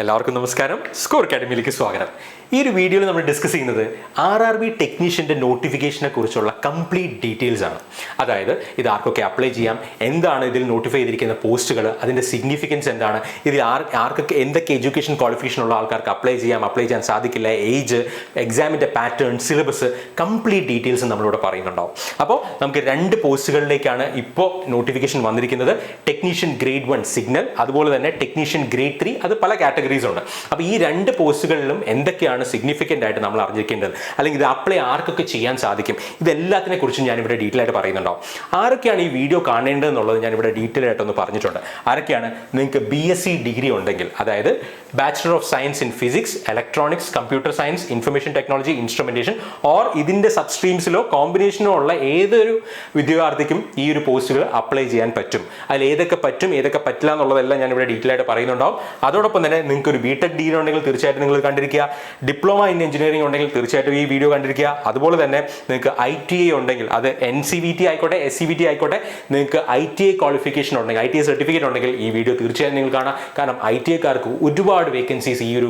എല്ലാവർക്കും നമസ്കാരം. സ്കോർ അക്കാഡമിയിലേക്ക് സ്വാഗതം. ഈ ഒരു വീഡിയോയിൽ നമ്മൾ ഡിസ്കസ് ചെയ്യുന്നത് RRB ടെക്നീഷ്യൻ്റെ നോട്ടിഫിക്കേഷനെ കുറിച്ചുള്ള കംപ്ലീറ്റ് ഡീറ്റെയിൽസ് ആണ്. അതായത് ഇത് ആർക്കൊക്കെ അപ്ലൈ ചെയ്യാം, എന്താണ് ഇതിൽ നോട്ടിഫൈ ചെയ്തിരിക്കുന്ന പോസ്റ്റുകൾ, അതിൻ്റെ സിഗ്നിഫിക്കൻസ് എന്താണ്, ഇതിൽ ആർക്കൊക്കെ എന്തൊക്കെ എഡ്യൂക്കേഷൻ ക്വാളിഫിക്കേഷൻ ഉള്ള ആൾക്കാർക്ക് അപ്ലൈ ചെയ്യാൻ സാധിക്കില്ല, ഏജ്, എക്സാമിൻ്റെ പാറ്റേൺ, സിലബസ്, കംപ്ലീറ്റ് ഡീറ്റെയിൽസ് നമ്മളിവിടെ പറയുന്നുണ്ടാവും. അപ്പോൾ നമുക്ക് രണ്ട് പോസ്റ്റുകളിലേക്കാണ് ഇപ്പോൾ നോട്ടിഫിക്കേഷൻ വന്നിരിക്കുന്നത്. ടെക്നീഷ്യൻ ഗ്രേഡ് 1 സിഗ്നൽ, അതുപോലെ തന്നെ ടെക്നീഷ്യൻ ഗ്രേഡ് 3, അത് പല കാറ്റഗറീസ് ഉണ്ട്. അപ്പോൾ ഈ രണ്ട് പോസ്റ്റുകളിലും എന്തൊക്കെയാണ് സിഗ്നിഫിക്കൻ്റ് ആയിട്ട് നമ്മൾ അറിഞ്ഞിരിക്കേണ്ടത്, അല്ലെങ്കിൽ ഇത് അപ്ലൈ ആർക്കൊക്കെ ചെയ്യാൻ സാധിക്കും, ഇതെല്ലാത്തിനെ കുറിച്ചും ഞാനിവിടെ ഡീറ്റെയിൽ ആയിട്ട് പറയുന്നുണ്ടാവും. ആരൊക്കെയാണ് ഈ വീഡിയോ കാണേണ്ടതെന്നുള്ളത് ഞാനിവിടെ ഡീറ്റെയിൽ ആയിട്ടൊന്ന് പറഞ്ഞിട്ടുണ്ട്. ആരൊക്കെയാണ്? നിങ്ങൾക്ക് BSc ഡിഗ്രി ഉണ്ടെങ്കിൽ, അതായത് bachelor of science in physics, electronics, computer science, information technology, instrumentation or ഇതിൻ്റെ സബ്സ്ട്രീംസിലോ കോമ്പിനേഷനോ ഉള്ള ഏതൊരു വിദ്യാർത്ഥിക്കും ഈ ഒരു പോസ്റ്റുകൾ അപ്ലൈ ചെയ്യാൻ പറ്റും. അതിൽ ഏതൊക്കെ പറ്റും, ഏതൊക്കെ പറ്റില്ല എന്നുള്ളതെല്ലാം ഞാനിവിടെ ഡീറ്റെയിൽ ആയിട്ട് പറയുന്നുണ്ടാവും. അതോടൊപ്പം തന്നെ നിങ്ങൾക്ക് ഒരു BTech ഡിഗ്രി ഉണ്ടെങ്കിൽ തീർച്ചയായിട്ടും നിങ്ങൾ കണ്ടിരിക്കുക. ഡിപ്ലോമ ഇൻ എഞ്ചിനീയറിംഗ് ഉണ്ടെങ്കിൽ തീർച്ചയായിട്ടും ഈ വീഡിയോ കണ്ടിരിക്കുക. അതുപോലെ തന്നെ നിങ്ങൾക്ക് ITI ഉണ്ടെങ്കിൽ, അത് NCVT ആയിക്കോട്ടെ, SCVT ആയിക്കോട്ടെ, നിങ്ങൾക്ക് ITI ക്വാളിഫിക്കേഷൻ ഉണ്ടെങ്കിൽ, ITI സർട്ടിഫിക്കറ്റ് ഉണ്ടെങ്കിൽ ഈ വീഡിയോ തീർച്ചയായും നിങ്ങൾ കാണാം. കാരണം ITIക്കാർക്ക് ഒരുപാട് വേക്കൻസീസ് ഈ ഒരു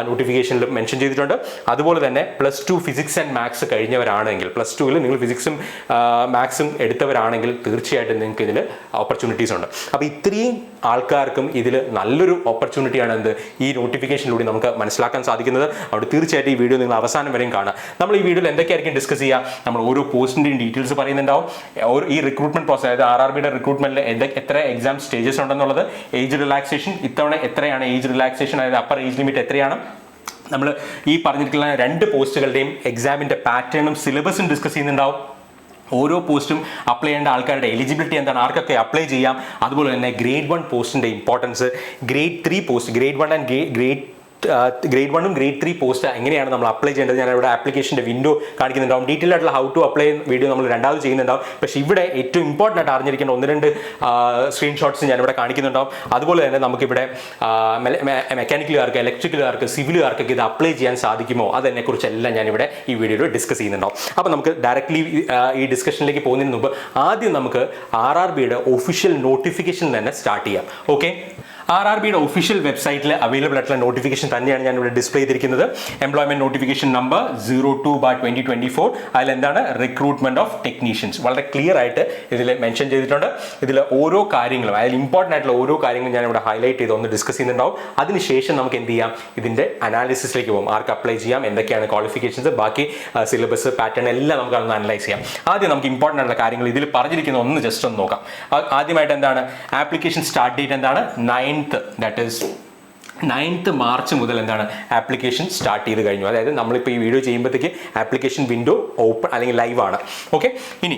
നോട്ടിഫിക്കേഷനിൽ മെൻഷൻ ചെയ്തിട്ടുണ്ട്. അതുപോലെ തന്നെ +2 ഫിസിക്സ് ആൻഡ് മാത്സ് കഴിഞ്ഞവരാണെങ്കിൽ, +2ൽ നിങ്ങൾ ഫിസിക്സും മാത്സും എടുത്തവരാണെങ്കിൽ തീർച്ചയായിട്ടും നിങ്ങൾക്ക് ഇതിൽ ഓപ്പർച്യൂണിറ്റീസ് ഉണ്ട്. അപ്പോൾ ഇത്രയും ആൾക്കാർക്കും ഇതിൽ നല്ലൊരു ഓപ്പർച്യൂണിറ്റിയാണ് എന്ത് ഈ നോട്ടിഫിക്കേഷനിലൂടെ നമുക്ക് മനസ്സിലാക്കാൻ സാധിക്കുന്നത്. അവിടെ തീർച്ചയായിട്ടും ഈ വീഡിയോ നിങ്ങൾ അവസാനം വരെയും കാണുക. നമ്മൾ ഈ വീഡിയോയിൽ എന്തൊക്കെയായിരിക്കും ഡിസ്കസ് ചെയ്യുക, നമ്മൾ ഓരോ പോസ്റ്റിൻ്റെയും ഡീറ്റെയിൽസ് പറയുന്നുണ്ടാവും. ഈ റിക്രൂട്ട്മെന്റ് പ്രോസസ്, അതായത് RRBയുടെ റിക്രൂട്ട്മെന്റിൽ എത്ര എക്സാം സ്റ്റേജസ് ഉണ്ടെന്നുള്ളത്, ഏജ് റിലാക്സേഷൻ, ഇത്തവണ എത്രയാണ് ഏജ് റിലാക്സേഷൻ, അതായത് അപ്പർ ഏജ് ലിമിറ്റ് എത്രയാണ്, നമ്മൾ ഈ പറഞ്ഞിട്ടുള്ള രണ്ട് പോസ്റ്റുകളുടെയും എക്സാമിൻ്റെ പാറ്റേണും സിലബസും ഡിസ്കസ് ചെയ്യുന്നുണ്ടാവും. ഓരോ പോസ്റ്റും അപ്ലൈ ചെയ്യേണ്ട ആൾക്കാരുടെ എലിജിബിലിറ്റി എന്താണ്, ആർക്കൊക്കെ അപ്ലൈ ചെയ്യാം, അതുപോലെ തന്നെ ഗ്രേഡ് 1 പോസ്റ്റിൻ്റെ importance, grade 3 post, grade 1 and grade 1ഉം ഗ്രേഡ് 3 പോസ്റ്റ് എങ്ങനെയാണ് നമ്മൾ അപ്ലൈ ചെയ്യേണ്ടത്, ഞാൻ ഇവിടെ ആപ്ലിക്കേഷൻ്റെ വിൻഡോ കാണിക്കുന്നുണ്ടാവും. ഡീറ്റെയിൽ ആയിട്ടുള്ള ഹൗ ടു അപ്ലൈ വീഡിയോ നമ്മൾ രണ്ടാമത് ചെയ്യുന്നുണ്ടാവും. പക്ഷേ ഇവിടെ ഏറ്റവും ഇമ്പോർട്ടൻ്റ് ആയിട്ട് അറിഞ്ഞിരിക്കേണ്ട 1-2 സ്ക്രീൻഷോട്ട്സ് ഞാനിവിടെ കാണിക്കുന്നുണ്ടാവും. അതുപോലെ തന്നെ നമുക്കിവിടെ മെക്കാനിക്കലുകാർക്ക്, ഇലക്ട്രിക്കലുകാർക്ക്, സിവിലുകാർക്കൊക്കെ ഇത് അപ്ലൈ ചെയ്യാൻ സാധിക്കുമോ, അതിനെക്കുറിച്ചെല്ലാം ഞാനിവിടെ ഈ വീഡിയോയിൽ ഡിസ്കസ് ചെയ്യുന്നുണ്ടാവും. അപ്പോൾ നമുക്ക് ഡയറക്റ്റ്ലി ഈ ഡിസ്കഷനിലേക്ക് പോകുന്നതിന് മുമ്പ് ആദ്യം നമുക്ക് RRBയുടെ ഒഫീഷ്യൽ നോട്ടിഫിക്കേഷൻ തന്നെ സ്റ്റാർട്ട് ചെയ്യാം. ഓക്കെ, RRBയുടെ ഒഫീഷ്യൽ വെബ്സൈറ്റിൽ അവൈലബിൾ ആയിട്ടുള്ള നോട്ടിഫിക്കേഷൻ തന്നെയാണ് ഞാൻ ഇവിടെ ഡിസ്പ്ലേ ചെയ്തിരിക്കുന്നത്. Employment notification number 02/2024. അതിലെന്താണ് റിക്രൂട്ട്മെന്റ് ഓഫ് ടെക്നീഷ്യൻസ് വളരെ ക്ലിയർ ആയിട്ട് ഇതിൽ മെൻഷൻ ചെയ്തിട്ടുണ്ട്. ഇതിൽ ഓരോ കാര്യങ്ങളും, അതിൽ ഇമ്പോർട്ടൻ്റ് ആയിട്ടുള്ള ഓരോ കാര്യങ്ങളും ഞാൻ ഇവിടെ ഹൈലൈറ്റ് ചെയ്ത് ഒന്ന് ഡിസ്കസ് ചെയ്യുന്നുണ്ടാവും. അതിനുശേഷം നമുക്ക് എന്ത് ചെയ്യാം, ഇതിൻ്റെ അനാലിസിസിലേക്ക് പോകും. ആർക്ക് അപ്ലൈ ചെയ്യാം, എന്തൊക്കെയാണ് ക്വാളിഫിക്കേഷൻസ്, ബാക്കി സിലബസ്, പാറ്റേൺ എല്ലാം നമുക്ക് അതൊന്ന് അനലൈസ് ചെയ്യാം. ആദ്യം നമുക്ക് ഇമ്പോർട്ടൻ്റ് ആയിട്ടുള്ള കാര്യങ്ങൾ ഇതിൽ പറഞ്ഞിരിക്കുന്ന ഒന്ന് ജസ്റ്റ് ഒന്ന് നോക്കാം. ആദ്യമായിട്ട് എന്താണ് ആപ്ലിക്കേഷൻ സ്റ്റാർട്ട് ഡേറ്റ് എന്താണ്, 9th മാർച്ച് മുതൽ എന്താണ് ആപ്ലിക്കേഷൻ സ്റ്റാർട്ട് ചെയ്ത് കഴിഞ്ഞു. അതായത് നമ്മളിപ്പോൾ ഈ വീഡിയോ ചെയ്യുമ്പോഴത്തേക്ക് ആപ്ലിക്കേഷൻ വിൻഡോ ഓപ്പൺ അല്ലെങ്കിൽ ലൈവ് ആണ്. ഓക്കെ, ഇനി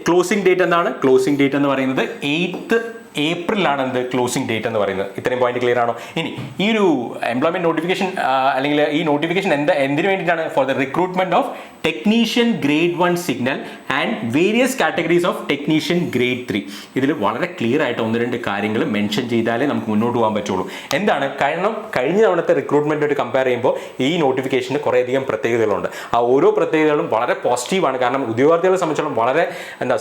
ക്ലോസിംഗ് ഡേറ്റ് എന്താണ്, ക്ലോസിംഗ് ഡേറ്റ് എന്ന് പറയുന്നത് 8th ഏപ്രിലാണ് എന്ത് ക്ലോസിംഗ് ഡേറ്റ് എന്ന് പറയുന്നത്. ഇത്രയും പോയിന്റ് ക്ലിയർ ആണോ? ഇനി ഈ ഒരു എംപ്ലോയ്മെന്റ് നോട്ടിഫിക്കേഷൻ അല്ലെങ്കിൽ ഈ നോട്ടിഫിക്കേഷൻ എന്തിനു വേണ്ടിയിട്ടാണ്? For the recruitment of technician grade 1 signal and various categories of technician grade 3. ഇതിൽ വളരെ ക്ലിയർ ആയിട്ട് 1-2 കാര്യങ്ങൾ മെൻഷൻ ചെയ്താലേ നമുക്ക് മുന്നോട്ട് പോകാൻ പറ്റുള്ളൂ. എന്താണ്? കാരണം കഴിഞ്ഞ തവണത്തെ റിക്രൂട്ട്മെൻറ്റായിട്ട് കമ്പയർ ചെയ്യുമ്പോൾ ഈ നോട്ടിഫിക്കേഷന് കുറേയധികം പ്രത്യേകതകളുണ്ട്. ആ ഓരോ പ്രത്യേകതകളും വളരെ പോസിറ്റീവാണ്. കാരണം ഉദ്യോഗാർത്ഥികളെ സംബന്ധിച്ചിടത്തോളം വളരെ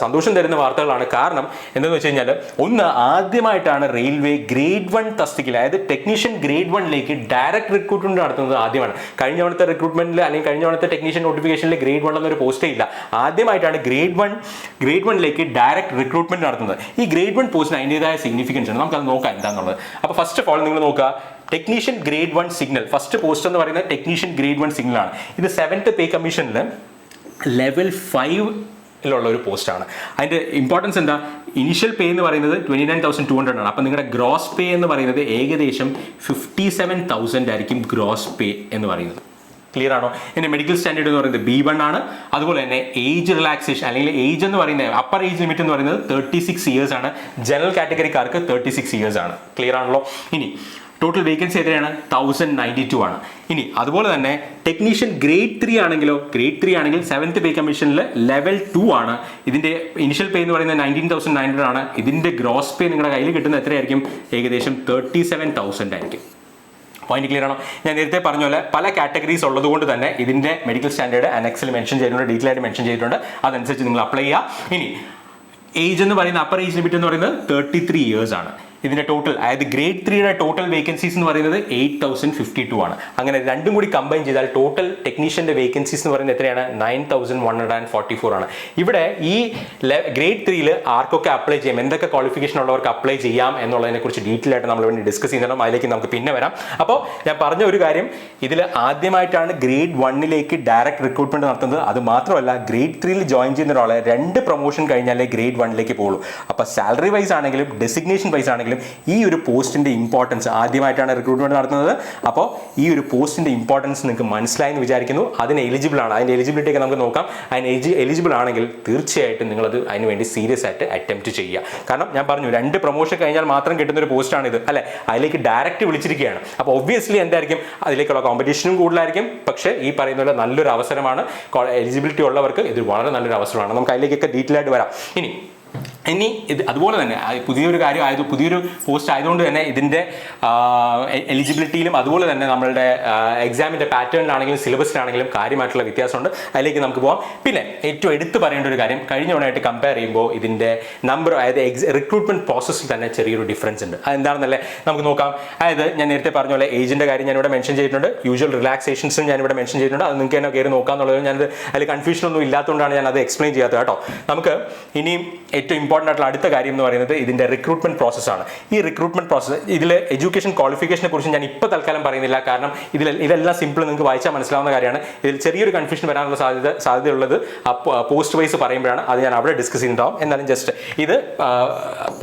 സന്തോഷം തരുന്ന വാർത്തകളാണ്. കാരണം എന്താണെന്ന് വെച്ച് കഴിഞ്ഞാൽ, ഒന്ന്, ആദ്യമായിട്ടാണ് റെയിൽവേ ഗ്രേഡ് 1 തസ്തികയിൽ, അതായത് ടെക്നീഷ്യൻ ഗ്രേഡ് 1ലേക്ക് ഡയറക്റ്റ് റിക്രൂട്ട്മെന്റ് നടത്തുന്നത് ആദ്യമാണ്. കഴിഞ്ഞ തവണത്തെ റിക്രൂട്ട്മെന്റിൽ അല്ലെങ്കിൽ കഴിഞ്ഞ തവണത്തെ ടെക്നീഷ്യൻ നോട്ടിഫിക്കേഷനിൽ ഗ്രേഡ് 1 എന്നൊരു പോസ്റ്റേ ഇല്ല. ആദ്യമായിട്ടാണ് ഗ്രേഡ് 1ലേക്ക് ഡയറക്റ്റ് റിക്രൂട്ട്മെന്റ് നടത്തുന്നത്. ഈ ഗ്രേഡ് 1 പോസ്റ്റിന് അതിൻ്റെതായ സിഗ്നിഫിക്കൻസ് ഉണ്ട്. നമുക്കത് നോക്കാം എന്താണെന്നുള്ളത്. അപ്പോൾ ഫസ്റ്റ് ഓഫ് ഓൾ നിങ്ങൾ നോക്കുക, technician grade 1 signal, first post എന്ന് പറയുന്നത് ടെക്നീഷ്യൻ ഗ്രേഡ് 1 സിഗ്നൽ ആണ്. ഇത് 7th പേ കമ്മീഷനിൽ ലെവൽ 5 ുള്ള ഒരു പോസ്റ്റാണ്. അതിൻ്റെ ഇമ്പോർട്ടൻസ് എന്താ? ഇനിഷ്യൽ പേ എന്ന് പറയുന്നത് 29,200 ആണ്. അപ്പോൾ നിങ്ങളുടെ ഗ്രോസ് പേ എന്ന് പറയുന്നത് ഏകദേശം 57,000 ആയിരിക്കും ഗ്രോസ് പേ എന്ന് പറയുന്നത്. ക്ലിയർ ആണോ? ഇതിൻ്റെ മെഡിക്കൽ സ്റ്റാൻഡേർഡ് എന്ന് പറയുന്നത് B1 ആണ്. അതുപോലെ തന്നെ ഏജ് റിലാക്സേഷൻ അല്ലെങ്കിൽ ഏജ് എന്ന് പറയുന്നത് അപ്പർ ഏജ് ലിമിറ്റ് എന്ന് പറയുന്നത് 36 ഇയേഴ്സ് ആണ്. ജനറൽ കാറ്റഗറിക്കാർക്ക് 36 ഇയേഴ്സ് ആണ്. ക്ലിയർ ആണല്ലോ? ഇനി ടോട്ടൽ വേക്കൻസി എത്രയാണ്? 1092 ആണ്. ഇനി അതുപോലെ തന്നെ ടെക്നീഷ്യൻ ഗ്രേഡ് 3 ആണെങ്കിലോ, ഗ്രേഡ് 3 ആണെങ്കിൽ 7th പേ കമ്മീഷനിൽ ലെവൽ 2 ആണ്. ഇതിൻ്റെ ഇനിഷ്യൽ പേ എന്ന് പറയുന്നത് 19,900 ആണ്. ഇതിൻ്റെ ഗ്രോസ് പേ നിങ്ങളുടെ കയ്യിൽ കിട്ടുന്നത് എത്രയായിരിക്കും? ഏകദേശം 37,000 ആയിരിക്കും. പോയിന്റ് ക്ലിയർ ആണോ? ഞാൻ നേരത്തെ പറഞ്ഞ പോലെ പല കാറ്റഗറീസ് ഉള്ളതുകൊണ്ട് തന്നെ ഇതിൻ്റെ മെഡിക്കൽ സ്റ്റാൻഡേർഡ് അനക്സിൽ മെൻഷൻ ചെയ്തിട്ടുണ്ട്, ഡീറ്റെയിൽ ആയിട്ട് മെൻഷൻ ചെയ്തിട്ടുണ്ട്. അതനുസരിച്ച് നിങ്ങൾ അപ്ലൈ ചെയ്യുക. ഇനി ഏജ് എന്ന് പറയുന്ന അപ്പർ ഏജ് ലിമിറ്റ് എന്ന് പറയുന്നത് 33 ഇയേഴ്സ് ആണ്. ഇതിൻ്റെ ടോട്ടൽ, അതായത് ഗ്രേഡ് 3യുടെ ടോട്ടൽ വേക്കൻസീസ് എന്ന് പറയുന്നത് 8052 ആണ്. അങ്ങനെ രണ്ടും കൂടി കമ്പൈൻ ചെയ്താൽ ടോട്ടൽ ടെക്നീഷ്യൻ്റെ വേക്കൻസീസ് എന്ന് പറയുന്നത് എത്രയാണ്? 9144 ആണ്. ഇവിടെ ഈ ഗ്രേഡ് 3യിൽ ആർക്കൊക്കെ അപ്ലൈ ചെയ്യാം, എന്തൊക്കെ ക്വാളിഫിക്കേഷൻ ഉള്ളവർക്ക് അപ്ലൈ ചെയ്യാം എന്നുള്ളതിനെ കുറിച്ച് ഡീറ്റെയിൽ ആയിട്ട് നമ്മൾ വേണ്ടി ഡിസ്കസ് ചെയ്യുന്നുണ്ട്. അതിലേക്ക് നമുക്ക് പിന്നെ വരാം. അപ്പോൾ ഞാൻ പറഞ്ഞ ഒരു കാര്യം, ഇതിൽ ആദ്യമായിട്ടാണ് ഗ്രേഡ് 1ലേക്ക് ഡയറക്റ്റ് റിക്രൂട്ട്മെന്റ് നടത്തുന്നത്. അത് മാത്രമല്ല, ഗ്രേഡ് 3യിൽ ജോയിൻ ചെയ്യുന്ന ഒരാളെ 2 പ്രൊമോഷൻ കഴിഞ്ഞാലേ ഗ്രേഡ് 1ലേക്ക് പോകുള്ളൂ. അപ്പോൾ സാലറി വൈസ് ആണെങ്കിലും ഡെസിഗ്നേഷൻ വൈസ് ആണെങ്കിലും ഈ ഒരു പോസ്റ്റിന്റെ ഇമ്പോർട്ടൻസ്, ആദ്യമായിട്ടാണ് റിക്രൂട്ട്മെന്റ് നടത്തുന്നത്. അപ്പോൾ ഈ ഒരു പോസ്റ്റിന്റെ ഇമ്പോർട്ടൻസ് നിങ്ങൾക്ക് മനസ്സിലായെന്ന് വിചാരിക്കുന്നു. അതിന് എലിജിബിൾ ആണ്, അതിന്റെ എലിജിബിലിറ്റി ഒക്കെ നമുക്ക് നോക്കാം. അതിന് എലിജിബിൾ ആണെങ്കിൽ തീർച്ചയായിട്ടും നിങ്ങളത് അതിന് വേണ്ടി സീരിയസ് ആയിട്ട് അറ്റംപ്റ്റ് ചെയ്യുക. കാരണം ഞാൻ പറഞ്ഞു, 2 പ്രൊമോഷൻ കഴിഞ്ഞാൽ മാത്രം കിട്ടുന്ന ഒരു പോസ്റ്റാണ് ഇത്, അല്ലെ? അതിലേക്ക് ഡയറക്റ്റ് വിളിച്ചിരിക്കുകയാണ്. അപ്പോൾ ഒബ്വിയസ്ലി എന്തായിരിക്കും, അതിലേക്കുള്ള കോമ്പറ്റീഷനും കൂടുതലായിരിക്കും. പക്ഷേ ഈ പറയുന്ന പോലെ നല്ലൊരു അവസരമാണ്. എലിജിബിലിറ്റി ഉള്ളവർക്ക് ഇത് വളരെ നല്ലൊരു അവസരമാണ്. നമുക്ക് അതിലേക്കൊക്കെ ഡീറ്റെയിൽ ആയിട്ട് വരാം. ഇനി ഇത് അതുപോലെ തന്നെ പുതിയൊരു കാര്യം പുതിയൊരു പോസ്റ്റ് ആയതുകൊണ്ട് തന്നെ ഇതിൻ്റെ എലിജിബിലിറ്റിയിലും അതുപോലെ തന്നെ നമ്മളുടെ എക്സാമിൻ്റെ പാറ്റേണിലാണെങ്കിലും സിലബസിലാണെങ്കിലും കാര്യമായിട്ടുള്ള വ്യത്യാസമുണ്ട്. അതിലേക്ക് നമുക്ക് പോകാം. പിന്നെ ഏറ്റവും എടുത്തു പറയേണ്ട ഒരു കാര്യം, കഴിഞ്ഞ തവണയായിട്ട് കമ്പയർ ചെയ്യുമ്പോൾ ഇതിൻ്റെ നമ്പർ, അതായത് റിക്രൂട്ട്മെന്റ് പ്രോസസ്സിൽ തന്നെ ചെറിയൊരു ഡിഫറൻസ് ഉണ്ട്. അതെന്താണെന്നല്ലേ നമുക്ക് നോക്കാം. അതായത് ഞാൻ നേരത്തെ പറഞ്ഞ പോലെ ഏജിൻ്റെ കാര്യം ഞാനിവിടെ മെൻഷൻ ചെയ്തിട്ടുണ്ട്, യൂഷ്വൽ റിലാക്സേഷൻസും ഞാനിവിടെ മെൻഷൻ ചെയ്തിട്ടുണ്ട്. അത് നിങ്ങൾക്ക് തന്നെ കയറി നോക്കാമെന്നുള്ളത്, ഞാനത് അതിൽ കൺഫ്യൂഷനൊന്നും ഇല്ലാത്തതുകൊണ്ടാണ് ഞാൻ അത് എക്സ്പ്ലെയിൻ ചെയ്യാത്തത് കേട്ടോ. നമുക്ക് ഇനിയും ഏറ്റവും ഇമ്പോർട്ടൻ്റ് ആയിട്ടുള്ള അടുത്ത കാര്യം എന്ന് പറയുന്നത് ഇതിൻ്റെ റിക്രൂട്ട്മെന്റ് പ്രോസസ്സാണ്. ഈ റിക്രൂട്ട്മെന്റ് പ്രോസസ്സ്, ഇതിൽ എഡ്യൂക്കേഷൻ ക്വാളിഫിക്കേഷനെ കുറിച്ച് ഞാൻ ഇപ്പോൾ തൽക്കാലം പറയുന്നില്ല. കാരണം ഇതെല്ലാം സിമ്പിൾ, നിങ്ങൾക്ക് വായിച്ചാൽ മനസ്സിലാവുന്ന കാര്യമാണ്. ഇതിൽ ചെറിയൊരു കൺഫ്യൂഷൻ വരാനുള്ള സാധ്യതയുള്ളത് പോസ്റ്റ് വൈസ് പറയുമ്പോഴാണ്. അത് ഞാൻ അവിടെ ഡിസ്കസ് ചെയ്യുന്നുണ്ടാവും. എന്നാലും ജസ്റ്റ് ഇത്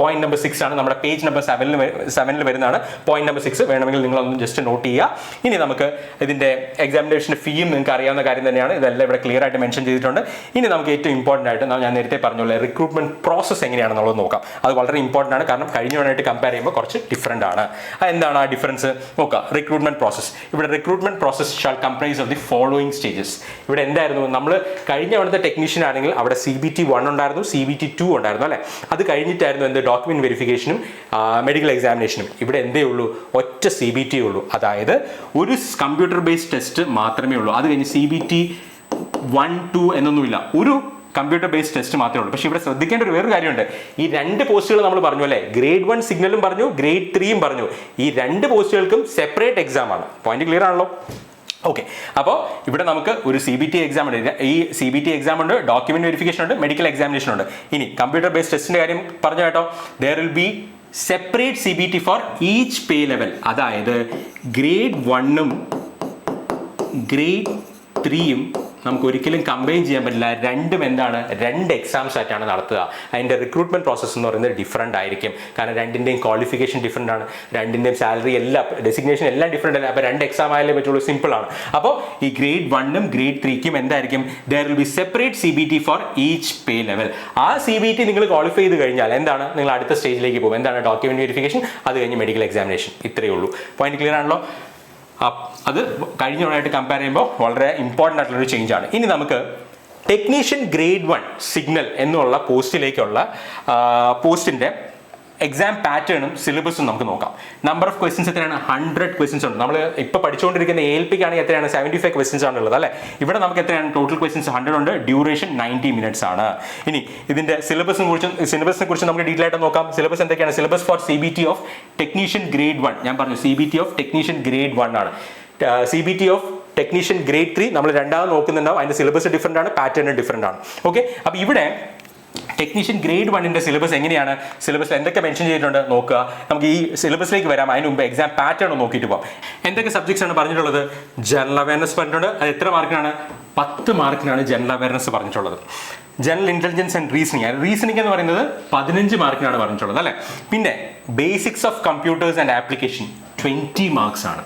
പോയിന്റ് നമ്പർ 6 ആണ്, നമ്മുടെ പേജ് നമ്പർ 7 വരുന്നതാണ്. പോയിന്റ് നമ്പർ 6 വേണമെങ്കിൽ നിങ്ങളൊന്ന് ജസ്റ്റ് നോട്ട് ചെയ്യുക. ഇനി നമുക്ക് ഇതിൻ്റെ എക്സാമിനേഷൻ്റെ ഫീയും നിങ്ങൾക്ക് അറിയാവുന്ന കാര്യം തന്നെയാണ്. ഇതെല്ലാം ഇവിടെ ക്ലിയർ ആയിട്ട് മെൻഷൻ ചെയ്തിട്ടുണ്ട്. ഇനി നമുക്ക് ഏറ്റവും ഇമ്പോർട്ടൻ്റ് ആയിട്ട് ഞാൻ നേരത്തെ പറഞ്ഞ പോലെ റിക്രൂട്ട്മെന്റ് പ്രോസസ്സ് എങ്ങനെയാണെന്നുള്ളത് നോക്കാം. അത് വളരെ ഇമ്പോർട്ടൻ്റ് ആണ്. കാരണം കഴിഞ്ഞവനായിട്ട് കമ്പയർ ചെയ്യുമ്പോൾ കുറച്ച് ഡിഫറൻ്റ് ആണ്. എന്താണ് ആ ഡിഫറൻസ് നോക്കാം. റിക്രൂട്ട്മെന്റ് പ്രോസസ്, ഇവിടെ recruitment process shall comprise of the following stages. ഇവിടെ എന്തായിരുന്നു, നമ്മൾ കഴിഞ്ഞ തവണത്തെ ടെക്നീഷ്യൻ ആണെങ്കിൽ അവിടെ CBT 1 ഉണ്ടായിരുന്നു, CBT 2 ഉണ്ടായിരുന്നു, അല്ലേ? അത് കഴിഞ്ഞിട്ടായിരുന്നു എന്ത്, ഡോക്യുമെന്റ് വെരിഫിക്കേഷനും മെഡിക്കൽ എക്സാമിനേഷനും. ഇവിടെ എന്തേ ഉള്ളൂ, ഒറ്റ CBT ഉള്ളൂ. അതായത് ഒരു കമ്പ്യൂട്ടർ ബേസ്ഡ് ടെസ്റ്റ് മാത്രമേ ഉള്ളൂ. അത് കഴിഞ്ഞ് CBT 1, 2 എന്നൊന്നുമില്ല, ഒരു കമ്പ്യൂട്ടർ ബേസ്ഡ് ടെസ്റ്റ് മാത്രമേ ഉള്ളൂ. പക്ഷേ ഇവിടെ ശ്രദ്ധിക്കേണ്ട ഒരു വേറൊരു കാര്യമുണ്ട്. ഈ 2 പോസ്റ്റുകൾ നമ്മൾ പറഞ്ഞു, അല്ലേ? ഗ്രേഡ് 1 സിഗ്നലും പറഞ്ഞു, ഗ്രേഡ് 3യും പറഞ്ഞു. ഈ 2 പോസ്റ്റുകൾക്കും സെപ്പറേറ്റ് എക്സാം ആണ്. പോയിന്റ് ക്ലിയർ ആണല്ലോ? ഓക്കെ. അപ്പോൾ ഇവിടെ നമുക്ക് ഒരു CBT എക്സാം ഉണ്ട്. ഈ CBT എക്സാം ഉണ്ട്, ഡോക്യുമെന്റ് വെരിഫിക്കേഷൻ ഉണ്ട്, മെഡിക്കൽ എക്സാമിനേഷൻ ഉണ്ട്. ഇനി കമ്പ്യൂട്ടർ ബേസ്ഡ് ടെസ്റ്റിന്റെ കാര്യം പറഞ്ഞു കേട്ടോ. There will be separate CBT for each pay level. അതായത് ഗ്രേഡ് 1ഉം ഗ്രേഡ് 3യും നമുക്ക് ഒരിക്കലും കമ്പൈൻ ചെയ്യാൻ പറ്റില്ല. രണ്ടും എന്താണ്, 2 എക്സാംസ് ആയിട്ടാണ് നടത്തുക. അതിൻ്റെ റിക്രൂട്ട്മെന്റ് പ്രോസസ്സ് എന്ന് പറയുന്നത് ഡിഫറൻ്റ് ആയിരിക്കും. കാരണം രണ്ടിൻ്റെയും ക്വാളിഫിക്കേഷൻ ഡിഫറൻ്റ് ആണ്, രണ്ടിൻ്റെയും സാലറി എല്ലാം, ഡെസിഗ്നേഷൻ എല്ലാം ഡിഫറൻ്റ് അല്ല. അപ്പോൾ 2 എക്സാം ആയാലേ പറ്റുള്ളൂ. സിമ്പിൾ ആണ്. അപ്പോൾ ഈ ഗ്രേഡ് 1ഉം ഗ്രേഡ് 3ക്കും എന്തായിരിക്കും, there will be separate CBT for each pay level. ആ CBT നിങ്ങൾ ക്വാളിഫൈ ചെയ്ത് കഴിഞ്ഞാൽ എന്താണ്, നിങ്ങൾ അടുത്ത സ്റ്റേജിലേക്ക് പോകും. എന്താണ്, ഡോക്യുമെന്റ് വെരിഫിക്കേഷൻ, അത് കഴിഞ്ഞ് മെഡിക്കൽ എക്സാമിനേഷൻ. ഇത്രയേ ഉള്ളൂ. പോയിന്റ് ക്ലിയർ ആണല്ലോ? അത് കഴിഞ്ഞ തവണയായിട്ട് കമ്പയർ ചെയ്യുമ്പോൾ വളരെ ഇമ്പോർട്ടൻ്റ് ആയിട്ടുള്ളൊരു ചേഞ്ച് ആണ്. ഇനി നമുക്ക് ടെക്നീഷ്യൻ ഗ്രേഡ് 1 സിഗ്നൽ എന്നുള്ള പോസ്റ്റിലേക്കുള്ള പോസ്റ്റിൻ്റെ എക്സാം പാറ്റേണും സിലബസും നമുക്ക് നോക്കാം. നമ്പർ ഓഫ് ക്വസ്റ്റ്യൻസ് എത്രയാണ്, 100 ക്വസ്റ്റ്യൻസ് ഉണ്ട്. നമ്മൾ ഇപ്പോൾ പഠിച്ചുകൊണ്ടിരിക്കുന്ന ALPക്ക് ആണെങ്കിൽ എത്രയാണ്, 75 ക്വസ്റ്റ്യൻസ് ആണുള്ളത്, അല്ലേ? ഇവിടെ നമുക്ക് എത്രയാണ്, ടോട്ടൽ ക്വസ്റ്റ്യൻസ് 100 ഉണ്ട്. ഡ്യൂറേഷൻ 90 മിനിറ്റ്സ് ആണ്. ഇനി ഇതിൻ്റെ സിലബസിനെ കുറിച്ച് നമുക്ക് ഡീറ്റെയിൽ ആയിട്ട് നോക്കാം. സിലബസ് എന്തൊക്കെയാണ്, syllabus for CBT of technician grade 1. ഞാൻ പറഞ്ഞു CBT ഓഫ് ടെക്നീഷ്യൻ ഗ്രേഡ് 1 ആണ്. CBT ഓഫ് ടെക്നീഷ്യൻ ഗ്രേഡ് 3 നമ്മൾ രണ്ടാമത് നോക്കുന്നുണ്ടാവും. അതിൻ്റെ സിലബസ് ഡിഫറൻ്റ് ആണ്, പാറ്റേൺ ഡിഫറൻ്റ് ആണ്. ഓക്കെ. അപ്പോൾ ഇവിടെ ടെക്നീഷ്യൻ ഗ്രേഡ് 1ന്റെ സിലബസ് എങ്ങനെയാണ്, സിലബസ് എന്തൊക്കെ മെൻഷൻ ചെയ്തിട്ടുണ്ട് നോക്കുക. നമുക്ക് ഈ സിലബസിലേക്ക് വരാം. അതിന് മുമ്പ് എക്സാം പാറ്റേൺ നോക്കിയിട്ട് പോകാം. എന്തൊക്കെ സബ്ജക്ട്സ് ആണ് പറഞ്ഞിട്ടുള്ളത്, ജനറൽ അവയർനെസ് പറഞ്ഞിട്ടുണ്ട്. അത് എത്ര മാർക്കിനാണ്, 10 മാർക്കിനാണ് ജനറൽ അവയർനെസ് പറഞ്ഞിട്ടുള്ളത്. ജനറൽ ഇന്റലിജൻസ് ആൻഡ് റീസണിംഗ് എന്ന് പറയുന്നത് 15 മാർക്കിനാണ് പറഞ്ഞിട്ടുള്ളത്, അല്ലേ? പിന്നെ basics of computers and application 20 marks ആണ്.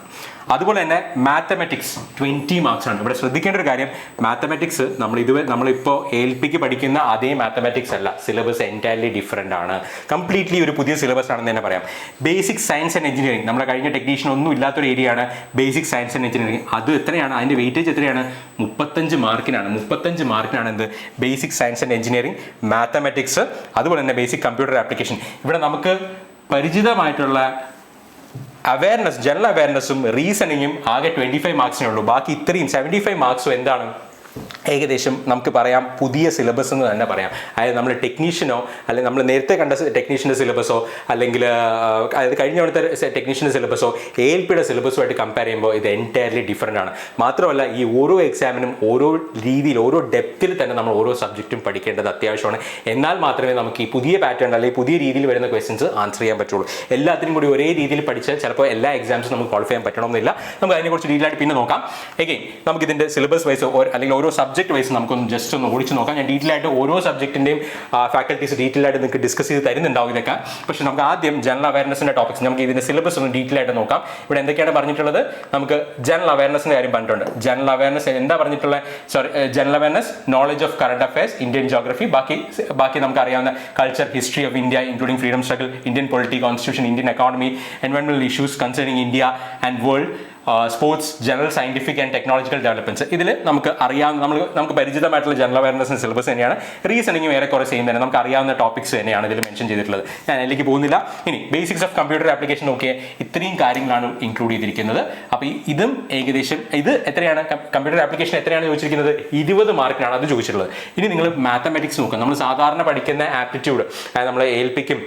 അതുപോലെ തന്നെ മാത്തമാറ്റിക്സ് 20 മാർക്സ് ആണ്. ഇവിടെ ശ്രദ്ധിക്കേണ്ട ഒരു കാര്യം, മാത്തമാറ്റിക്സ് നമ്മളിപ്പോൾ ALPക്ക് പഠിക്കുന്ന അതേ മാത്തമാറ്റിക്സ് അല്ല, സിലബസ് എൻറ്റയർലി ഡിഫറെൻ്റ് ആണ്. കംപ്ലീറ്റ്ലി ഒരു പുതിയ സിലബസ് ആണെന്ന് തന്നെ പറയാം. ബേസിക് സയൻസ് ആൻഡ് എഞ്ചിനീയറിംഗ്, നമ്മുടെ കഴിഞ്ഞ ടെക്നീഷ്യൻ ഒന്നും ഇല്ലാത്തൊരു ഏരിയ ആണ് ബേസിക് സയൻസ് ആൻഡ് എഞ്ചിനീയറിംഗ്. അത് എത്രയാണ്, അതിൻ്റെ വെയിറ്റേജ് എത്രയാണ്, 35 മാർക്കിനാണ്. 35 മാർക്കിനാണ് എന്ത്, basic science and engineering, mathematics, അതുപോലെ തന്നെ ബേസിക് കമ്പ്യൂട്ടർ ആപ്ലിക്കേഷൻ. ഇവിടെ നമുക്ക് പരിചിതമായിട്ടുള്ള ജനറൽ അവയർനെസ്സും റീസണിങ്ങും ആകെ 25 മാർക്സിനേ ഉള്ളൂ. ബാക്കി ഇത്രയും 75 മാർക്സും എന്താണ്, ഏകദേശം നമുക്ക് പറയാം പുതിയ സിലബസ് എന്ന് തന്നെ പറയാം. അതായത് നമ്മൾ ടെക്നീഷ്യനോ അല്ലെങ്കിൽ നമ്മൾ നേരത്തെ കണ്ട ടെക്നീഷ്യൻ്റെ സിലബസോ അല്ലെങ്കിൽ അതായത് കഴിഞ്ഞ അവിടുത്തെ ടെക്നീഷ്യൻ്റെ സിലബസോ ALPയുടെ സിലബസുമായിട്ട് കമ്പയർ ചെയ്യുമ്പോൾ ഇത് എൻറ്റയർലി ഡിഫറൻ്റ് ആണ്. മാത്രമല്ല ഈ ഓരോ എക്സാമിനും ഓരോ രീതിയിൽ ഓരോ ഡെപ്തിൽ തന്നെ നമ്മൾ ഓരോ സബ്ജക്റ്റും പഠിക്കേണ്ടത് അത്യാവശ്യമാണ്. എന്നാൽ മാത്രമേ നമുക്ക് ഈ പുതിയ പാറ്റേൺ അല്ലെങ്കിൽ പുതിയ രീതിയിൽ വരുന്ന ക്വസ്റ്റ്യൻസ് ആൻസർ ചെയ്യാൻ പറ്റുള്ളൂ. എല്ലാത്തിനും കൂടി ഒരേ രീതിയിൽ പഠിച്ചാൽ ചിലപ്പോൾ എല്ലാ എക്സാംസും നമുക്ക് ക്വാളിഫൈ ചെയ്യാൻ പറ്റണമെന്നില്ല. നമുക്ക് അതിനെക്കുറിച്ച് ഡീറ്റെയിൽ ആയിട്ട് പിന്നെ നോക്കാം. എഗെയിൻ നമുക്ക് ഇതിൻ്റെ സിലബസ് വൈസ് അല്ലെങ്കിൽ ഓരോ സബ്ജക്ട് വൈസ് നമുക്കൊന്ന് ജസ്റ്റ് ഒന്ന് ഓടിച്ച് നോക്കാം. ഞാൻ ഡീറ്റെയിൽ ആയിട്ട് ഓരോ സബ്ജക്റ്റിൻ്റെയും ഫാക്കൽറ്റീസ് ഡീറ്റെയിൽ ആയിട്ട് നിങ്ങൾക്ക് ഡിസ്കസ് ചെയ്ത് തരുന്നുണ്ടാവും ഇതൊക്കെ. പക്ഷേ നമുക്ക് ആദ്യം ജനറൽ അവയർനെസ്സിൻ്റെ ടോപ്പിക്സ് നമുക്ക് ഇതിൻ്റെ സിലബസ് ഒന്ന് ഡീറ്റെയിൽ ആയിട്ട് നോക്കാം. ഇവിടെ എന്തൊക്കെയാണ് പറഞ്ഞിട്ടുള്ളത്? നമുക്ക് ജനറൽ അവയർനെസ്സിൻ്റെ കാര്യം പറഞ്ഞിട്ടുണ്ട്. ജനറൽ അവയർനെസ് എന്താ പറഞ്ഞിട്ടുള്ളത്? General awareness, knowledge of current affairs, Indian geography, ബാക്കി നമുക്ക് അറിയാവുന്ന culture, history of India including freedom struggle, Indian polity, constitution, Indian economy, എൻവയോൺമെന്റൽ issues concerning India and world, sports, general scientific and technological developments. ഇതിൽ നമുക്ക് അറിയാവുന്ന നമുക്ക് പരിചിതമായിട്ടുള്ള general awareness syllabus തന്നെയാണ്. റീസണിങ്ങും ഏറെക്കുറെ സെയിം തന്നെ, നമുക്ക് അറിയാവുന്ന ടോപ്പിക്സ് തന്നെയാണ് ഇതിൽ മെൻഷൻ ചെയ്തിട്ടുള്ളത്. ഞാൻ അതിലേക്ക് പോകുന്നില്ല. ഇനി ബേസിക്സ് ഓഫ് കമ്പ്യൂട്ടർ ആപ്ലിക്കേഷൻ നോക്കിയാൽ ഇത്രയും കാര്യങ്ങളാണ് ഇൻക്ലൂഡ് ചെയ്തിരിക്കുന്നത്. അപ്പോൾ ഇതും ഏകദേശം ഇത് എത്രയാണ് കമ്പ്യൂട്ടർ ആപ്ലിക്കേഷൻ എത്രയാണ് ചോദിച്ചിരിക്കുന്നത്? 20 മാർക്കിനാണ് അത് ചോദിച്ചിട്ടുള്ളത്. ഇനി നിങ്ങൾ മാത്തമാറ്റിക്സ് നോക്കുക. നമ്മൾ സാധാരണ പഠിക്കുന്ന ആപ്റ്റിറ്റ്യൂഡ്, അതായത് നമ്മൾ ALPക്കും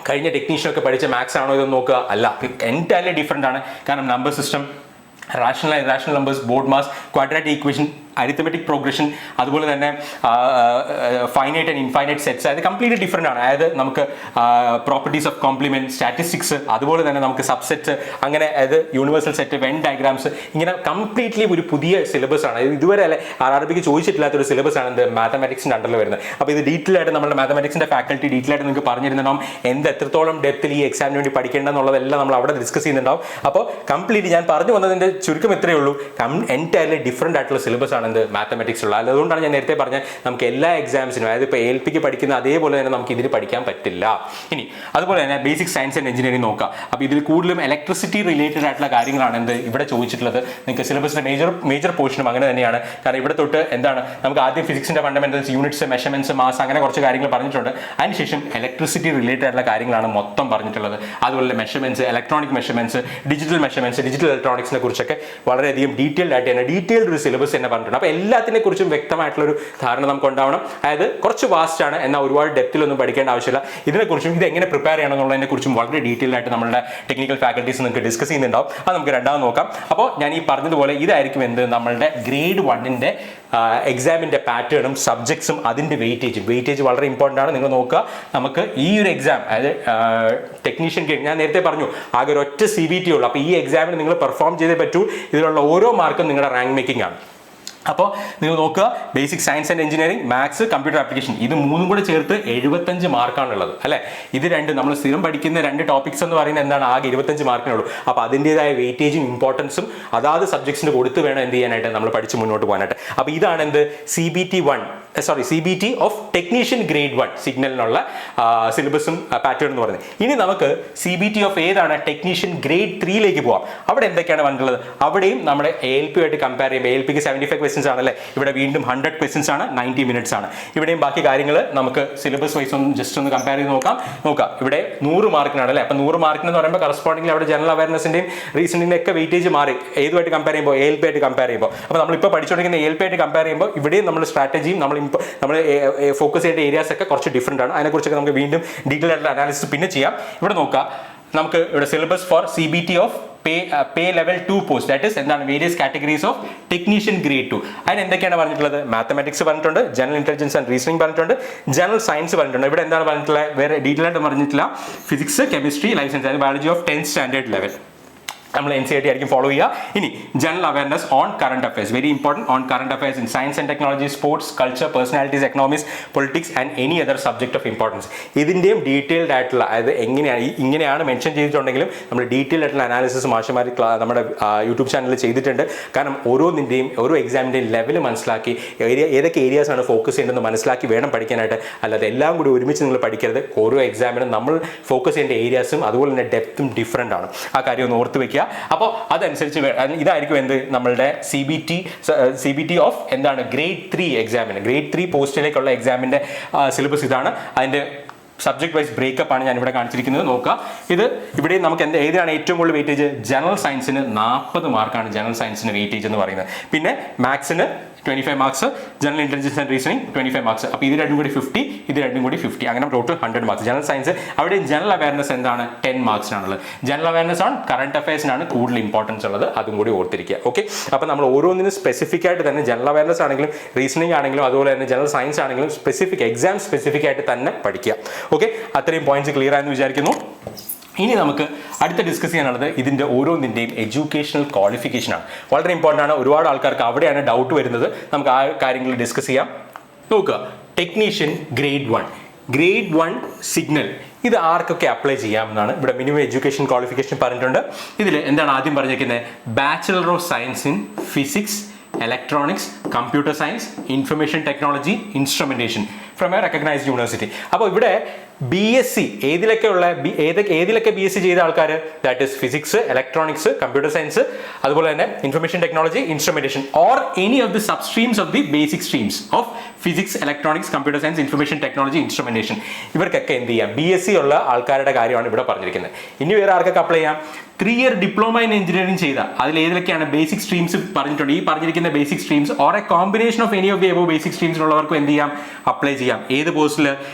കഴിഞ്ഞ ടെക്നീഷ്യനൊക്കെ പഠിച്ച മാത്സ് ആണോ ഇതെന്ന് നോക്കുക. അല്ല, എൻറ്റയർലി ഡിഫറെൻ്റ് ആണ്. കാരണം number system, rational irrational numbers, board mass, quadratic equation, arithmetic progression, അതുപോലെ തന്നെ ഫൈനൈറ്റ് ആൻഡ് ഇൻഫൈനൈറ്റ് സെറ്റ്സ്, അത് കംപ്ലീറ്റ്ലി ഡിഫറെൻ്റ് ആണ്. അതായത് നമുക്ക് പ്രോപ്പർട്ടീസ് ഓഫ് കോംപ്ലിമെൻറ്റ്, സ്റ്റാറ്റിസ്റ്റിക്സ്, അതുപോലെ തന്നെ നമുക്ക് സബ്സെറ്റ്, അങ്ങനെ അതായത് യൂണിവേഴ്സൽ സെറ്റ്, വെൻ ഡയഗ്രാംസ്, ഇങ്ങനെ കംപ്ലീറ്റ്ലി ഒരു പുതിയ സിലബസ് ആണ്. ഇതുവരെ അല്ലെ RRBക്ക് ചോദിച്ചിട്ടില്ലാത്തൊരു സിലബസ് ആണ് ഇത് മാത്തമാറ്റിക്സിൻ്റെ അണ്ടറിൽ വരുന്നത്. അപ്പോൾ ഇത് ഡീറ്റെയിൽ ആയിട്ട് നമ്മുടെ മാത്തമാറ്റിക്സിൻ്റെ ഫാക്കൽറ്റി ഡീറ്റെയിൽ ആയിട്ട് നിങ്ങൾക്ക് പറഞ്ഞിരുന്നുണ്ടാവും. എത്രത്തോളം ഡെപ്തിൽ ഈ എക്സാമിന് വേണ്ടി പഠിക്കേണ്ടതെന്നുള്ളതെല്ലാം നമ്മൾ അവിടെ ഡിസ്കസ് ചെയ്യുന്നുണ്ടാവും. അപ്പോൾ കംപ്ലീറ്റ് ഞാൻ പറഞ്ഞു വന്നതിൻ്റെ ചുരുക്കം ഇത്രയേ ഉള്ളൂ. എൻറ്റയർലി ഡിഫറെൻ്റ് ആയിട്ടുള്ള സിലബസ് ആണ് മാത്തമാറ്റിക്സ് ഉള്ള. അതുകൊണ്ടാണ് ഞാൻ നേരത്തെ പറഞ്ഞത് നമുക്ക് എല്ലാ എക്സാംസിനും, അതായത് ഇപ്പോൾ ALPക്ക് പഠിക്കുന്ന അതേപോലെ തന്നെ നമുക്ക് ഇതിൽ പഠിക്കാൻ പറ്റില്ല. ഇനി അതുപോലെ തന്നെ ബേസിക് സയൻസ് ആൻഡ് എഞ്ചിനീയറിംഗ് നോക്കാം. അപ്പോൾ ഇതിൽ കൂടുതലും ഇലക്ട്രിസിറ്റി റിലേറ്റഡ് ആയിട്ടുള്ള കാര്യങ്ങളാണ് ഇവിടെ ചോദിച്ചിട്ടുള്ളത്. നിങ്ങൾക്ക് സിലബസിൻ്റെ മേജർ പോർഷനും അങ്ങനെ തന്നെയാണ്. കാരണം ഇവിടെ തൊട്ട് എന്താണ് നമുക്ക് ആദ്യം ഫിസിക്സിൻ്റെ ഫണ്ടമെന്റൽസ്, യൂണിറ്റ്സ്, മെഷർമെന്റ്സ്, മാസ്, അങ്ങനെ കുറച്ച് കാര്യങ്ങൾ പറഞ്ഞിട്ടുണ്ട്. അതിനുശേഷം ഇലക്ട്രിസിറ്റി റിലേറ്റഡ് ആയിട്ടുള്ള കാര്യങ്ങളാണ് മൊത്തം പറഞ്ഞിട്ടുള്ളത്. അതുപോലെ measurements, electronic measurements, digital measurements, digital ഇലക്ട്രോണിക്സിനെ കുറിച്ചൊക്കെ വളരെയധികം ഡീറ്റെയിൽഡ് ആയിട്ട് തന്നെ ഡീറ്റെയിൽഡ് ഒരു സിലബസ് തന്നെ പറഞ്ഞിട്ടുണ്ട്. അപ്പോൾ എല്ലാത്തിനെ കുറിച്ചും വ്യക്തമായിട്ടുള്ളൊരു ധാരണ നമുക്ക് ഉണ്ടാവണം. അതായത് കുറച്ച് വാസ്റ്റ് ആണ്, എന്നാൽ ഒരുപാട് ഡെപ്തിലൊന്നും പഠിക്കേണ്ട ആവശ്യമില്ല. ഇതിനെക്കുറിച്ചും ഇത് എങ്ങനെ പ്രിപ്പയർ ചെയ്യണം എന്നുള്ളതിനെ കുറിച്ചും വളരെ ഡീറ്റെയിൽഡ് ആയിട്ട് നമ്മുടെ ടെക്നിക്കൽ ഫാക്കൽറ്റീസ് നിങ്ങൾക്ക് ഡിസ്കസ് ചെയ്യുന്നുണ്ടാവും. അത് നമുക്ക് രണ്ടാമത് നോക്കാം. അപ്പോൾ ഞാൻ ഈ പറഞ്ഞതുപോലെ ഇതായിരിക്കും നമ്മളുടെ ഗ്രേഡ് 1ൻ്റെ എക്സാമിൻ്റെ പാറ്റേണും സബ്ജക്ട്സും അതിൻ്റെ വെയിറ്റേജ് വളരെ ഇമ്പോർട്ടൻ്റ് ആണ്. നിങ്ങൾ നോക്കുക, നമുക്ക് ഈ ഒരു എക്സാം, അതായത് ടെക്നീഷ്യൻ ഗ്രേഡ്, ഞാൻ നേരത്തെ പറഞ്ഞു ആകെ ഒരൊറ്റ CBT ഉള്ളൂ. അപ്പോൾ ഈ എക്സാമിന് നിങ്ങൾ പെർഫോം ചെയ്തേ പറ്റൂ. ഇതിലുള്ള ഓരോ മാർക്കും നിങ്ങളുടെ റാങ്ക് മേക്കിംഗ് ആണ്. അപ്പോൾ നിങ്ങൾ നോക്കുക, basic science and engineering, maths, computer application, ഇത് മൂന്നും കൂടെ ചേർത്ത് 75 മാർക്കാണുള്ളത് അല്ലേ. ഇത് രണ്ട് നമ്മൾ സ്ഥിരം പഠിക്കുന്ന 2 ടോപ്പിക്സ് എന്ന് പറയുന്നത് എന്താണ്, ആകെ 25 മാർക്കിനുള്ളൂ. അപ്പോൾ അതിൻ്റെതായ വെയിറ്റേജും ഇമ്പോർട്ടൻസും അതാത് സബ്ജക്ട്സിന് കൊടുത്ത് വേണം എന്ത് ചെയ്യാനായിട്ട് നമ്മൾ പഠിച്ച് മുന്നോട്ട് പോകാനായിട്ട്. അപ്പോൾ ഇതാണ് CBT ഓഫ് ടെക്നീഷ്യൻ ഗ്രേഡ് 1 സിഗ്നലിനുള്ള സിലബസും പാറ്റേൺ എന്ന് പറയുന്നത്. ഇനി നമുക്ക് CBT ഓഫ് ഏതാണ്, ടെക്നീഷ്യൻ ഗ്രേഡ് 3ലേക്ക് പോവാം. അവിടെ എന്തൊക്കെയാണ് പറഞ്ഞിട്ടുള്ളത്? അവിടെയും നമ്മുടെ ALPയുമായിട്ട് കമ്പയർ ചെയ്യുമ്പോൾ ALPക്ക് 75 ക്വസ്റ്റ്യൻസ് ആണല്ലേ, ഇവിടെ വീണ്ടും 100 ക്വസ്റ്റ്യൻസ് ആണ്, 90 മിനിറ്റ്സ് ആണ്. ഇവിടെയും ബാക്കി കാര്യങ്ങൾ നമുക്ക് സിലബസ് വൈസ് ഒന്ന് ജസ്റ്റ് ഒന്ന് കമ്പയർ ചെയ്ത് നോക്കാം. ഇവിടെ 100 മാർക്കിനാണ് അല്ലേ. അപ്പോൾ 100 മാർക്കിന് എന്ന് പറയുമ്പോൾ കറസ്പോണ്ടിംഗ് അവിടെ ജനറൽ അവയർനെസിൻ്റെയും റീസണിങ്ങിൻ്റെ ഒക്കെ വെയിറ്റേജ് മാറി. ഏതുമായിട്ട് കമ്പയർ ചെയ്യുമ്പോൾ, ALPയായിട്ട് കമ്പയർ ചെയ്യുമ്പോൾ. അപ്പോൾ നമ്മളിപ്പോൾ പഠിച്ചുകൊണ്ടിരിക്കുന്ന ALPയായിട്ട് കമ്പയർ ചെയ്യുമ്പോൾ ഇവിടെയും നമ്മൾ സ്ട്രാറ്റജിയും നമ്മൾ ഫോക്കസ് ചെയ്യേണ്ട ഏരിയാസ് ഒക്കെ കുറച്ച് ഡിഫറെൻ്റ് ആണ്. അതിനെക്കുറിച്ചൊക്കെ നമുക്ക് വീണ്ടും ഡീറ്റെയിൽ ആയിട്ടുള്ള അനാലിസിസ് പിന്നെ ചെയ്യാം. ഇവിടെ നോക്കാം, നമുക്ക് ഇവിടെ syllabus for CBT of pay level 2 post, that is എന്താണ് various categories of technician grade 2. അതിന് എന്തൊക്കെയാണ് പറഞ്ഞിട്ടുള്ളത്? മാത്തമാറ്റിക്സ് പറഞ്ഞിട്ടുണ്ട്, ജനറൽ ഇന്റലിജൻസ് ആൻഡ് റീസണിംഗ് പറഞ്ഞിട്ടുണ്ട്, ജനറൽ സയൻസ് പറഞ്ഞിട്ടുണ്ട്. ഇവിടെ എന്താണ് പറഞ്ഞിട്ടുള്ളത്? വേറെ ഡീറ്റെയിൽ ആയിട്ട് പറഞ്ഞിട്ടില്ല. Physics, chemistry, life science and biology of 10th standard level നമ്മൾ NCERT ആയിരിക്കും ഫോളോ ചെയ്യുക. ഇനി general awareness on current affairs, very important, on current affairs in science and technology, sports, culture, personalities, economics, politics and any other subject of importance. ഇതിൻ്റെയും detailed ആയിട്ടുള്ള, അതായത് ഇങ്ങനെയാണ് mention ചെയ്തിട്ടുണ്ടെങ്കിലും നമ്മൾ ഡീറ്റെയിൽഡ് ആയിട്ടുള്ള അനാലിസിസ് മാഷന്മാർ നമ്മുടെ യൂട്യൂബ് ചാനലിൽ ചെയ്തിട്ടുണ്ട്. കാരണം ഓരോന്നിൻ്റെയും ഓരോ എക്സാമിൻ്റെയും ലെവൽ മനസ്സിലാക്കി ഏതൊക്കെ ഏരിയാസ് ആണ് ഫോക്കസ് ചെയ്യേണ്ടതെന്ന് മനസ്സിലാക്കി വേണം പഠിക്കാനായിട്ട്. അല്ലാതെ എല്ലാം കൂടി ഒരുമിച്ച് നിങ്ങൾ പഠിക്കരുത്. ഓരോ എക്സാമിനും നമ്മൾ ഫോക്കസ് ചെയ്യേണ്ട ഏരിയാസും അതുപോലെ തന്നെ ഡെപ്തും ഡിഫറെൻ്റ് ആണ്. ആ കാര്യം ഒന്ന് ഓർത്ത് വെക്കുക. അപ്പോൾ അതനുസരിച്ച് ഇതായിരിക്കും നമ്മളുടെ CBT ഓഫ് എന്താണ് ഗ്രേഡ് 3 എക്സാമിന്, ഗ്രേഡ് 3 പോസ്റ്റിലേക്കുള്ള എക്സാമിൻ്റെ സിലബസ് ഇതാണ്. അതിൻ്റെ സബ്ജക്ട് വൈസ് ബ്രേക്കപ്പ് ആണ് ഞാൻ ഇവിടെ കാണിച്ചിരിക്കുന്നത്. നോക്കുക, ഇവിടെ നമുക്ക് ഏതാണ് ഏറ്റവും കൂടുതൽ വെയിറ്റേജ്? ജനറൽ സയൻസിന് 40 മാർക്കാണ് ജനറൽ സയൻസിന് വെയിറ്റേജ് എന്ന് പറയുന്നത്. പിന്നെ മാത്സിന് 25 marks, general intelligence and reasoning 25 marks. അപ്പോൾ ഇത് രണ്ടും കൂടി 50, ഇത് രണ്ടും കൂടി 50, അങ്ങനെ ടോട്ടൽ 100 മാർക്സ്. ജനറൽ സയൻസ് അവിടെ ജനറൽ അവയർനെസ് എന്താണ് 10 മാർക്സിനാണുള്ളത്. ജനറൽ അവയർനെസ് ആണ് കറണ്ട് അഫയേഴ്സിനാണ് കൂടുതൽ ഇമ്പോർട്ടൻസ് ഉള്ളത്, അതും കൂടി ഓർത്തിരിക്കുക. ഓക്കെ, അപ്പോൾ നമ്മൾ ഓരോന്നിനും സ്പെസിഫിക് ആയിട്ട് തന്നെ ജനറൽ അവയർനെസ് ആണെങ്കിലും റീസണിങ് ആണെങ്കിലും അതുപോലെ തന്നെ ജനറൽ സയൻസ് ആണെങ്കിലും എക്സാം സ്പെസിഫിക് ആയിട്ട് തന്നെ പഠിക്കുക. ഓക്കെ, അത്രയും പോയിന്റ്സ് ക്ലിയർ ആയെന്ന് വിചാരിക്കുന്നു. ഇനി നമുക്ക് അടുത്ത ഡിസ്കസ് ചെയ്യാനുള്ളത് ഇതിൻ്റെ ഓരോന്നിൻ്റെയും എഡ്യൂക്കേഷണൽ ക്വാളിഫിക്കേഷനാണ്. വളരെ ഇമ്പോർട്ടൻ്റ് ആണ്, ഒരുപാട് ആൾക്കാർക്ക് അവിടെയാണ് ഡൗട്ട് വരുന്നത്. നമുക്ക് ആ കാര്യങ്ങൾ ഡിസ്കസ് ചെയ്യാം. നോക്കുക, ടെക്നീഷ്യൻ ഗ്രേഡ് 1, ഗ്രേഡ് 1 സിഗ്നൽ, ഇത് ആർക്കൊക്കെ അപ്ലൈ ചെയ്യാമെന്നാണ് ഇവിടെ മിനിമം എഡ്യൂക്കേഷൻ ക്വാളിഫിക്കേഷൻ പറഞ്ഞിട്ടുണ്ട്. ഇതിൽ എന്താണ് ആദ്യം പറഞ്ഞിരിക്കുന്നത്? Bachelor of science in physics, electronics, computer science, information technology, instrumentation from A recognised university. അപ്പോൾ ഇവിടെ BSc ഏതിലൊക്കെ BSc ചെയ്ത ആൾക്കാർ, that is physics, electronics, computer science, അതുപോലെ തന്നെ information technology, instrumentation or any of the sub streams of the basic streams of physics, electronics, computer science, information technology, instrumentation, ഇവർക്കൊക്കെ എന്ത് ചെയ്യാം? BSc ഉള്ള ആൾക്കാരുടെ കാര്യമാണ് ഇവിടെ പറഞ്ഞിരിക്കുന്നത്. ഇനി വേറെ ആർക്കൊക്കെ അപ്ലൈ ചെയ്യാം? 3 ഇയർ ഡിപ്ലോമ ഇൻ എഞ്ചിനീയറിംഗ് ചെയ്ത, അതിൽ ഏതിലൊക്കെയാണ് ബേസിക് സ്ട്രീംസ് പറഞ്ഞിട്ടുണ്ട്. ഈ പറഞ്ഞിരിക്കുന്ന basic streams or a combination of any of the above basic സ്ട്രീംസിലുള്ളവർക്കും എന്ത് ചെയ്യാം? അപ്ലൈ ചെയ്യാം. ഏത് പോസ്റ്റിൽ?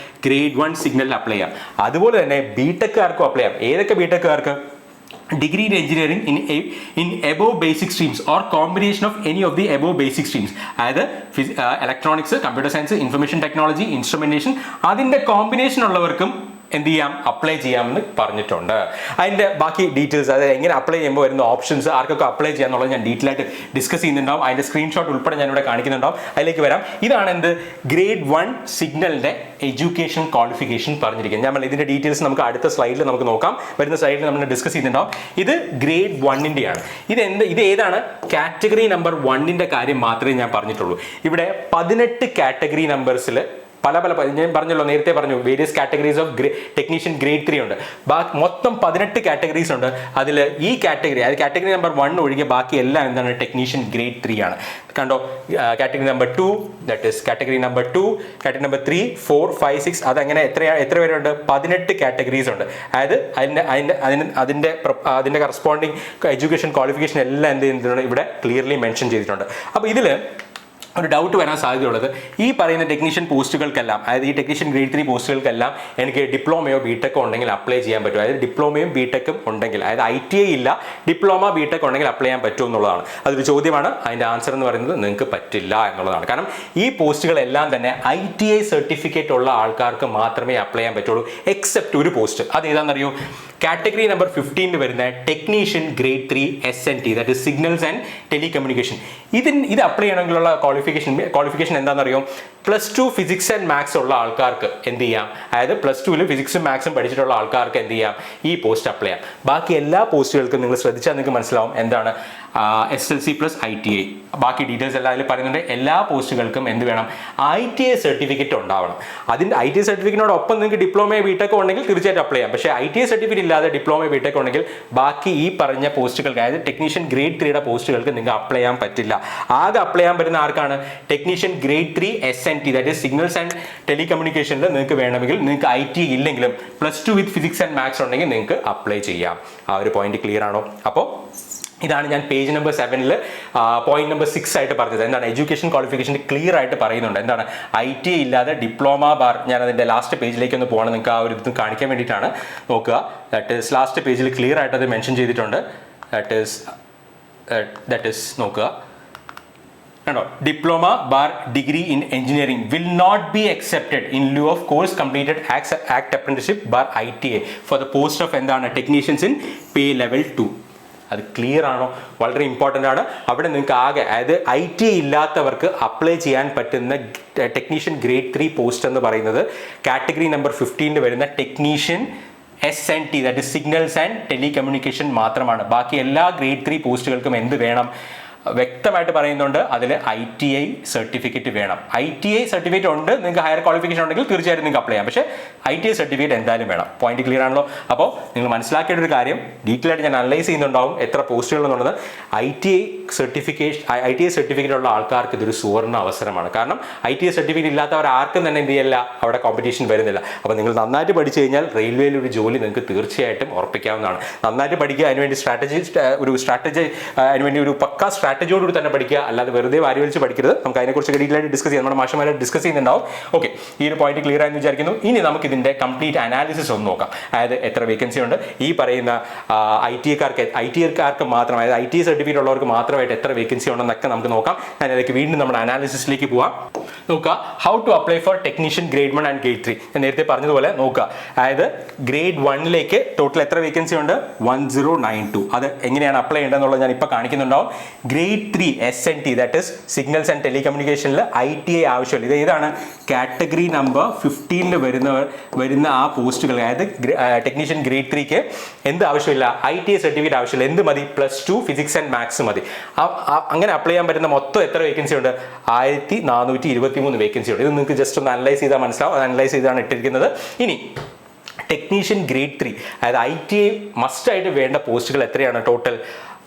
ഗ്രേഡ് 1 സിഗ്നലിൽ അപ്ലൈ ചെയ്യാം. അതുപോലെ തന്നെ ബിടെക്കാർക്കും അപ്ലൈ ചെയ്യാം. ഏതൊക്കെ ബിടെക്കാർക്ക്? degree in engineering in above basic streams or combination of any of the above basic streams, either electronics, computer science, information technology, instrumentation, അതിന്റെ കോമ്പിനേഷൻ ഉള്ളവർക്കും എന്ത് ചെയ്യാം? അപ്ലൈ ചെയ്യാമെന്ന് പറഞ്ഞിട്ടുണ്ട്. അതിൻ്റെ ബാക്കി ഡീറ്റെയിൽസ്, അതായത് എങ്ങനെ അപ്ലൈ ചെയ്യുമ്പോൾ വരുന്ന ഓപ്ഷൻസ്, ആർക്കൊക്കെ അപ്ലൈ ചെയ്യാന്നുള്ളത് ഞാൻ ഡീറ്റെയിൽ ആയിട്ട് ഡിസ്കസ് ചെയ്യുന്നുണ്ടാവും. അതിൻ്റെ സ്ക്രീൻഷോട്ട് ഉൾപ്പെടെ ഞാനിവിടെ കാണിക്കുന്നുണ്ടാവും. അതിലേക്ക് വരാം. ഇതാണ് എന്ത്? ഗ്രേഡ് 1 സിഗ്നലിൻ്റെ എഡ്യൂക്കേഷൻ ക്വാളിഫിക്കേഷൻ പറഞ്ഞിരിക്കുന്നത്. നമ്മൾ ഇതിൻ്റെ ഡീറ്റെയിൽസ് നമുക്ക് അടുത്ത സ്ലൈഡിൽ നമുക്ക് നോക്കാം. വരുന്ന സ്ലൈഡിൽ നമ്മൾ ഡിസ്കസ് ചെയ്യുന്നുണ്ടാവും. ഇത് ഗ്രേഡ് 1-ൻ്റെയാണ്. ഇത് ഏതാണ്? കാറ്റഗറി നമ്പർ 1-ൻ്റെ കാര്യം മാത്രമേ ഞാൻ പറഞ്ഞിട്ടുള്ളൂ. ഇവിടെ 18 കാറ്റഗറി നമ്പേഴ്സിൽ പല ഞാൻ പറഞ്ഞല്ലോ, നേരത്തെ പറഞ്ഞു various categories of technician grade 3 ഉണ്ട്. മൊത്തം 18 കാറ്റഗറീസ് ഉണ്ട്. അതിൽ ഈ കാറ്റഗറി, അതായത് കാറ്റഗറി നമ്പർ 1 ഒഴികെ ബാക്കി എല്ലാം എന്താണ്? ടെക്നീഷ്യൻ ഗ്രേഡ് 3 ആണ്. കണ്ടോ, category number 2, that is category number 2, category number 3, 4, 5, 6, അതങ്ങനെ എത്ര പേര് ഉണ്ട്? 18 കാറ്റഗറീസ് ഉണ്ട്. അതായത് അതിൻ്റെ കറസ്പോണ്ടിങ് എഡ്യൂക്കേഷൻ ക്വാളിഫിക്കേഷൻ എല്ലാം എന്ത് ചെയ്യുന്നുണ്ട്? ഇവിടെ ക്ലിയർലി മെൻഷൻ ചെയ്തിട്ടുണ്ട്. അപ്പോൾ ഇതിൽ ഒരു ഡൗട്ട് വരാൻ സാധ്യതയുള്ളത്, ഈ പറയുന്ന ടെക്നീഷ്യൻ പോസ്റ്റുകൾക്കെല്ലാം, അതായത് ഈ ടെക്നീഷ്യൻ ഗ്രേഡ് 3 പോസ്റ്റുകൾക്കെല്ലാം എനിക്ക് ഡിപ്ലോമയോ ബിടെക്കോ ഉണ്ടെങ്കിൽ അപ്ലൈ ചെയ്യാൻ പറ്റും. അതായത് ഡിപ്ലോമയും ബിടെക്കും ഉണ്ടെങ്കിൽ, അതായത് ITI ഇല്ല, ഡിപ്ലോമ ബിടെക് ഉണ്ടെങ്കിൽ അപ്ലൈ ചെയ്യാൻ പറ്റുമോ എന്നുള്ളതാണ്. അതൊരു ചോദ്യമാണ്. അതിൻ്റെ ആൻസർ എന്ന് പറയുന്നത് നിങ്ങൾക്ക് പറ്റില്ല എന്നുള്ളതാണ്. കാരണം ഈ പോസ്റ്റുകളെല്ലാം തന്നെ ITI സർട്ടിഫിക്കറ്റ് ഉള്ള ആൾക്കാർക്ക് മാത്രമേ അപ്ലൈ ചെയ്യാൻ പറ്റുള്ളൂ, എക്സെപ്റ്റ് ഒരു പോസ്റ്റ്. അത് ഏതാണെന്നറിയോ? കാറ്റഗറി നമ്പർ 15 വരുന്ന technician grade 3 SNT, that is signals and telecommunication. ഇത് അപ്ലൈ ചെയ്യണമെങ്കിലുള്ള ക്വാളിഫിക്കേഷൻ എന്താണെന്നറിയോ? +2 ഫിസിക്സ് ആൻഡ് മാത്സ് ഉള്ള ആൾക്കാർക്ക് എന്ത് ചെയ്യാം? അതായത് +2 ഫിസിക്സും മാത്സും പഠിച്ചിട്ടുള്ള ആൾക്കാർക്ക് എന്ത് ചെയ്യാം? ഈ പോസ്റ്റ് അപ്ലൈ ചെയ്യാം. ബാക്കി എല്ലാ പോസ്റ്റുകൾക്കും നിങ്ങൾ ശ്രദ്ധിച്ചാൽ നിങ്ങൾക്ക് മനസ്സിലാവും എന്താണ് SLC + ITI. ബാക്കി ഡീറ്റെയിൽസ് എല്ലാം അതിൽ പറയുന്നുണ്ട്. എല്ലാ പോസ്റ്റുകൾക്കും എന്ത് വേണം? ITI സർട്ടിഫിക്കറ്റ് ഉണ്ടാവണം. അതിൻ്റെ ITI സർട്ടിഫിക്കറ്റിനോടൊപ്പം നിങ്ങൾക്ക് ഡിപ്ലോമയോ ബിടെക്കോ ഉണ്ടെങ്കിൽ തീർച്ചയായിട്ടും അപ്ലൈ ചെയ്യാം. പക്ഷേ ITI സർട്ടിഫിക്കറ്റ് ഇല്ലാതെ ഡിപ്ലോമയോ ബിടെക്കോ ഉണ്ടെങ്കിൽ ബാക്കി ഈ പറഞ്ഞ പോസ്റ്റുകൾക്ക്, അതായത് ടെക്നീഷ്യൻ ഗ്രേഡ് 3യുടെ പോസ്റ്റുകൾക്ക് നിങ്ങൾക്ക് അപ്ലൈ ചെയ്യാൻ പറ്റില്ല. ആകെ അപ്ലൈ ചെയ്യാൻ പറ്റുന്ന ആർക്കാണ്? Technician grade 3 SNT, that is signals and ടെലികമ്മ്യൂണിക്കേഷനിൽ നിങ്ങൾക്ക് വേണമെങ്കിൽ, നിങ്ങൾക്ക് ITI ഇല്ലെങ്കിലും +2 വിത്ത് ഫിസിക്സ് ആൻഡ് മാത്സ് ഉണ്ടെങ്കിൽ നിങ്ങൾക്ക് അപ്ലൈ ചെയ്യാം. ആ ഒരു പോയിന്റ് ക്ലിയർ ആണോ? അപ്പോൾ ഇതാണ് ഞാൻ പേജ് നമ്പർ 7-ൽ പോയിന്റ് നമ്പർ 6 ആയിട്ട് പറഞ്ഞത്. എന്താണ്? എഡ്യൂക്കേഷൻ ക്വാളിഫിക്കേഷൻ ക്ലിയർ ആയിട്ട് പറയുന്നുണ്ട്. എന്താണ്? ITI ഇല്ലാതെ ഡിപ്ലോമ ബാർ. ഞാൻ അതിൻ്റെ ലാസ്റ്റ് പേജിലേക്ക് ഒന്ന് പോകണം, നിങ്ങൾക്ക് ആ ഒരു ഇത് കാണിക്കാൻ വേണ്ടിയിട്ടാണ്. നോക്കുക, ദാറ്റ് ഈസ് ലാസ്റ്റ് പേജിൽ ക്ലിയർ ആയിട്ട് അത് മെൻഷൻ ചെയ്തിട്ടുണ്ട്. ദാറ്റ് ഈസ് നോക്കുക, കണ്ടോ? Diploma bar degree in engineering will not be accepted in lieu of course completed act apprenticeship bar ITI for the post of എന്താണ്? Technicians in pay level 2. അത് clear ആണോ? വളരെ important ആണ്. അവിടെ നിങ്ങൾക്ക് ആകെ, അതായത് ITI ഇല്ലാത്തവർക്ക് അപ്ലൈ ചെയ്യാൻ പറ്റുന്ന ടെക്നീഷ്യൻ ഗ്രേഡ് 3 പോസ്റ്റ് എന്ന് പറയുന്നത് കാറ്റഗറി നമ്പർ 15 വരുന്ന technician SNT, that is signals and telecommunication മാത്രമാണ്. ബാക്കി എല്ലാ ഗ്രേഡ് 3 പോസ്റ്റുകൾക്കും എന്ത് വേണം? വ്യക്തമായിട്ട് പറയുന്നുണ്ട്, അതിൽ ITI സർട്ടിഫിക്കറ്റ് വേണം. ITI സർട്ടിഫിക്കറ്റ് ഉണ്ട്, നിങ്ങൾക്ക് ഹയർ ക്വാളിഫിക്കേഷൻ ഉണ്ടെങ്കിൽ തീർച്ചയായിട്ടും നിങ്ങൾക്ക് അപ്ലൈ ചെയ്യാം. പക്ഷേ ITI സർട്ടിഫിക്കറ്റ് എന്തായാലും വേണം. പോയിന്റ് ക്ലിയർ ആണല്ലോ? അപ്പോൾ നിങ്ങൾ മനസ്സിലാക്കേണ്ട ഒരു കാര്യം, ഡീറ്റെയിൽ ആയിട്ട് ഞാൻ അനലൈസ് ചെയ്യുന്നുണ്ടാവും എത്ര പോസ്റ്റുകൾ എന്നുള്ളത്. ITI സർട്ടിഫിക്കറ്റ് ഉള്ള ആൾക്കാർക്ക് ഇതൊരു സുവർണ്ണ അവസരമാണ്. കാരണം ITI സർട്ടിഫിക്കറ്റ് ഇല്ലാത്തവർ ആർക്കും തന്നെ എന്ത് ചെയ്യില്ല, അവിടെ കോമ്പറ്റീഷൻ വരുന്നില്ല. അപ്പോൾ നിങ്ങൾ നന്നായിട്ട് പഠിച്ചു കഴിഞ്ഞാൽ റെയിൽവേയിൽ ഒരു ജോലി നിങ്ങൾക്ക് തീർച്ചയായിട്ടും ഉറപ്പിക്കാവുന്നതാണ്. നന്നായിട്ട് പഠിക്കുക, അതിനുവേണ്ടി അതിനുവേണ്ടി ഒരു പക്കാ സ്ട്രാറ്റജിയോടുകൂടി തന്നെ പഠിക്കുക, അല്ലാതെ വെറുതെ വാരി വലിച്ച് പഠിക്കരുത്. നമുക്ക് അതിനെക്കുറിച്ച് ഡീറ്റെയിൽ ആയിട്ട് ഡിസ്കസ് ചെയ്യാം, നമ്മുടെ മാഷന്മാരെ ഡിസ്കസ് ചെയ്യുന്നുണ്ടാവും. ഓക്കെ, ഈ ഒരു പോയിന്റ് ക്ലിയർ ആയെന്ന് വിചാരിക്കുന്നു. ഇനി നമുക്ക് ഇതിന്റെ കംപ്ലീറ്റ് അനാലിസിസ് ഒന്ന് നോക്കാം. അതായത് എത്ര വേക്കൻസി ഉണ്ട്, ഈ പറയുന്ന ഐ ടി ഐക്കാർക്ക് മാത്രം, അതായത് IT സർട്ടിഫിക്കറ്റ് ഉള്ളവർക്ക് മാത്രമായിട്ട് എത്ര വേക്കൻസി ഉണ്ടെന്നൊക്കെ നമുക്ക് നോക്കാം. ഞാൻ അതിലേക്ക് വീണ്ടും നമ്മുടെ അനാലിസിസിലേക്ക് പോവാം. നോക്കുക, how to apply for technician grade 1 and grade 3. ഞാൻ നേരത്തെ പറഞ്ഞതുപോലെ നോക്കുക, അതായത് ഗ്രേഡ് 1ലേക്ക് ടോട്ടൽ എത്ര വേക്കൻസി ഉണ്ട്, 1092. അത് എങ്ങനെയാണ് അപ്ലൈ ചെയ്യേണ്ടതെന്നുള്ളത് ഞാൻ ഇപ്പോൾ കാണിക്കുന്നുണ്ടാവും. Grade 3 SNT, that is signals and ടെലികമ്മ്യൂണിക്കേഷനിൽ ITI ആവശ്യമില്ല. ഇത് ഏതാണ്, കാറ്റഗറി നമ്പർ 15 വരുന്ന ആ പോസ്റ്റുകൾ, അതായത് ടെക്നീഷ്യൻ ഗ്രേഡ് 3ക്ക് എന്ത് ആവശ്യമില്ല, ITI സർട്ടിഫിക്കറ്റ് ആവശ്യമില്ല. എന്ത് മതി, +2 ഫിസിക്സ് ആൻഡ് മാത്സ് മതി. അങ്ങനെ അപ്ലൈ ചെയ്യാൻ പറ്റുന്ന മൊത്തം എത്ര വേക്കൻസി ഉണ്ട്, 1423 വേക്കൻസി ഉണ്ട്. ഇത് നിങ്ങൾക്ക് ജസ്റ്റ് ഒന്ന് അനലൈസ് ചെയ്താൽ മനസ്സിലാവും. അത് അനലൈസ് ചെയ്താണ് ഇട്ടിരിക്കുന്നത്. ഇനി ടെക്നീഷ്യൻ ഗ്രേഡ് 3, അതായത് ITI മസ്റ്റായിട്ട് വേണ്ട പോസ്റ്റുകൾ എത്രയാണ്, ടോട്ടൽ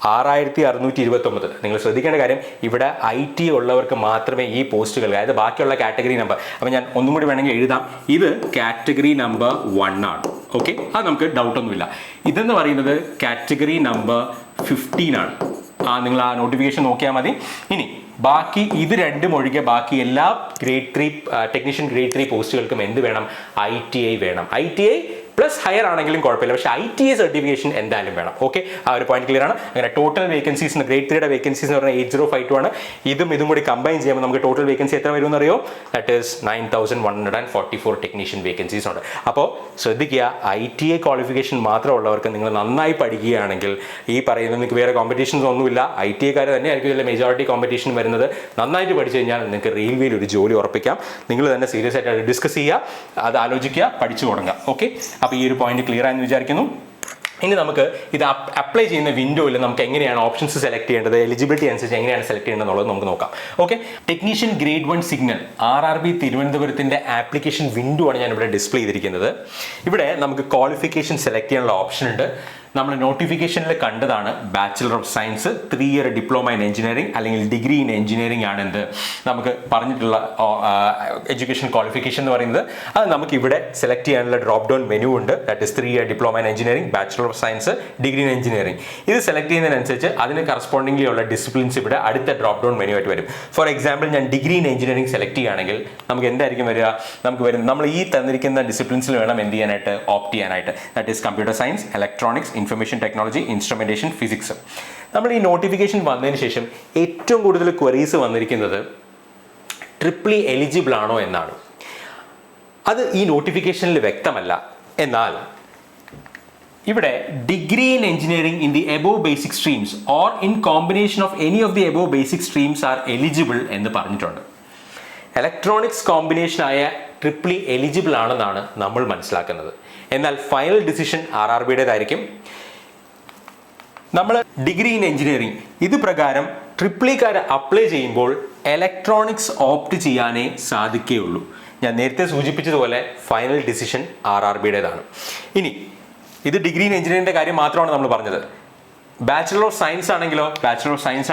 6629. നിങ്ങൾ ശ്രദ്ധിക്കേണ്ട കാര്യം, ഇവിടെ IT ഉള്ളവർക്ക് മാത്രമേ ഈ പോസ്റ്റുകൾ, അതായത് ബാക്കിയുള്ള കാറ്റഗറി നമ്പർ, അപ്പോൾ ഞാൻ ഒന്നും കൂടി വേണമെങ്കിൽ എഴുതാം. ഇത് കാറ്റഗറി നമ്പർ 1 ആണ്. ഓക്കെ, അത് നമുക്ക് ഡൗട്ടൊന്നുമില്ല. ഇതെന്ന് പറയുന്നത് കാറ്റഗറി നമ്പർ 15 ആണ്. നിങ്ങൾ ആ നോട്ടിഫിക്കേഷൻ നോക്കിയാൽ മതി. ഇനി ബാക്കി ഇത് രണ്ടും ഒഴികെ ബാക്കി എല്ലാ ഗ്രേഡ് 3 ടെക്നീഷ്യൻ ഗ്രേഡ് 3 പോസ്റ്റുകൾക്കും എന്ത് വേണം, ITI വേണം. ITI പ്ലസ് ഹയർ ആണെങ്കിലും കുഴപ്പമില്ല, പക്ഷേ ITI സർട്ടിഫിക്കേഷൻ എന്തായാലും വേണം. ഓക്കെ, ആ ഒരു പോയിന്റ് ക്ലിയർ ആണ്. അങ്ങനെ ടോട്ടൽ വേക്കൻസീസ്, ഗ്രേഡ് 3യുടെ വേക്കൻസീസ് എന്ന് പറഞ്ഞാൽ 8052 ആണ്. ഇതും കൂടി കമ്പൈൻ ചെയ്യുമ്പോൾ നമുക്ക് ടോട്ടൽ വേക്കൻസി എത്ര വരും എന്നറിയോ, ദാറ്റ് ഈസ് 9144 ടെക്നീഷ്യൻ വേക്കൻസീസ് ഉണ്ട്. അപ്പോൾ ശ്രദ്ധിക്കുക, ITI ക്വാളിഫിക്കേഷൻ മാത്രമുള്ളവർക്ക് നിങ്ങൾ നന്നായി പഠിക്കുകയാണെങ്കിൽ ഈ പറയുന്ന നിങ്ങൾക്ക് വേറെ കോമ്പറ്റീഷൻസ് ഒന്നുമില്ല, ITIക്കാർ തന്നെ ആയിരിക്കും ഇതിലെ മെജോറിറ്റി കോമ്പറ്റീഷൻ വരുന്നത്. നന്നായിട്ട് പഠിച്ചു കഴിഞ്ഞാൽ നിങ്ങൾക്ക് റെയിൽവേയിൽ ഒരു ജോലി ഉറപ്പിക്കാം. നിങ്ങൾ തന്നെ സീരിയസ് ആയിട്ട് അത് ഡിസ്കസ് ചെയ്യുക, അത് ആലോചിക്കുക, പഠിച്ചു തുടങ്ങുക. ഓക്കെ, അപ്പോൾ ഈ ഒരു പോയിന്റ് ക്ലിയർ ആയെന്ന് വിചാരിക്കുന്നു. ഇനി നമുക്ക് ഇത് അപ്ലൈ ചെയ്യുന്ന വിൻഡോയിൽ നമുക്ക് എങ്ങനെയാണ് ഓപ്ഷൻസ് സെലക്ട് ചെയ്യേണ്ടത്, എലിജിബിലിറ്റി അനുസരിച്ച് എങ്ങനെയാണ് സെലക്ട് ചെയ്യേണ്ടത് എന്നുള്ളത് നമുക്ക് നോക്കാം. Okay, technician grade 1 signal RRB തിരുവനന്തപുരത്തിൻ്റെ ആപ്ലിക്കേഷൻ വിൻഡോ ആണ് ഞാൻ ഇവിടെ ഡിസ്പ്ലേ ചെയ്തിരിക്കുന്നത്. ഇവിടെ നമുക്ക് ക്വാളിഫിക്കേഷൻ സെലക്ട് ചെയ്യാനുള്ള ഓപ്ഷൻ ഉണ്ട്. നമ്മൾ നോട്ടിഫിക്കേഷനിൽ കണ്ടതാണ് bachelor of science, 3 year diploma in engineering അല്ലെങ്കിൽ ഡിഗ്രി ഇൻ എഞ്ചിനീയറിംഗ് ആണ് എന്ത് നമുക്ക് പറഞ്ഞിട്ടുള്ള എഡ്യൂക്കേഷൻ ക്വാളിഫിക്കേഷൻ എന്ന് പറയുന്നത്. അത് നമുക്ക് ഇവിടെ സെലക്ട് ചെയ്യാനുള്ള ഡ്രോപ്പ് ഡൗൺ മെനു ഉണ്ട്. That is 3 year diploma in engineering, bachelor of science, degree in engineering. ഇത് സെലക്ട് ചെയ്യുന്നതിനനുസരിച്ച് അതിന് കറസ്പോണ്ടിംഗ്ലി ഉള്ള ഡിസിപ്ലിൻസ് ഇവിടെ അടുത്ത ഡ്രോപ്പ് ഡൗൺ മെനു ആയിട്ട് വരും. ഫോർ എക്സാമ്പിൾ, ഞാൻ ഡിഗ്രി ഇൻ എഞ്ചിനീയറിംഗ് സെലക്ട് ചെയ്യുകയാണെങ്കിൽ നമുക്ക് എന്തായിരിക്കും വരിക, നമുക്ക് വരുന്നത് നമ്മൾ ഈ തന്നിരിക്കുന്ന ഡിസിപ്ലിൻസിൽ വേണം എന്ത് ചെയ്യാനായിട്ട്, ഓപ്റ്റ് ചെയ്യാനായിട്ട്. That is computer science, electronics, information technology, instrumentation, physics. നമ്മൾ ഈ നോട്ടിഫിക്കേഷൻ വന്നതിന് ശേഷം ഏറ്റവും കൂടുതൽ ക്വറീസ് വന്നിരിക്കുന്നത് ട്രിപ്പിളി എലിജിബിൾ ആണോ എന്നാണ്. അത് ഈ നോട്ടിഫിക്കേഷനിൽ വ്യക്തമല്ല. എന്നാൽ ഇവിടെ degree in engineering in the above basic streams or in combination of any of the above basic streams are eligible എന്ന് പറഞ്ഞിട്ടുണ്ട്. ഇലക്ട്രോണിക്സ് കോമ്പിനേഷനായ ട്രിപ്പിളി എലിജിബിൾ ആണെന്നാണ് നമ്മൾ മനസ്സിലാക്കുന്നത്. എന്നാൽ ഫൈനൽ ഡിസിഷൻ RRBയുടേതായിരിക്കും. നമ്മൾ ഡിഗ്രി ഇൻ എഞ്ചിനീയറിംഗ് ഇത് പ്രകാരം ട്രിപ്പിളിക്കാർ അപ്ലൈ ചെയ്യുമ്പോൾ ഇലക്ട്രോണിക്സ് ഓപ്റ്റ് ചെയ്യാനേ സാധിക്കുകയുള്ളൂ. ഞാൻ നേരത്തെ സൂചിപ്പിച്ചതുപോലെ ഫൈനൽ ഡിസിഷൻ RRBയുടേതാണ്. ഇനി ഇത് ഡിഗ്രി ഇൻ എഞ്ചിനീയറിംഗിൻ്റെ കാര്യം മാത്രമാണ് നമ്മൾ പറഞ്ഞത്. ബാച്ചിലർ ഓഫ് സയൻസ്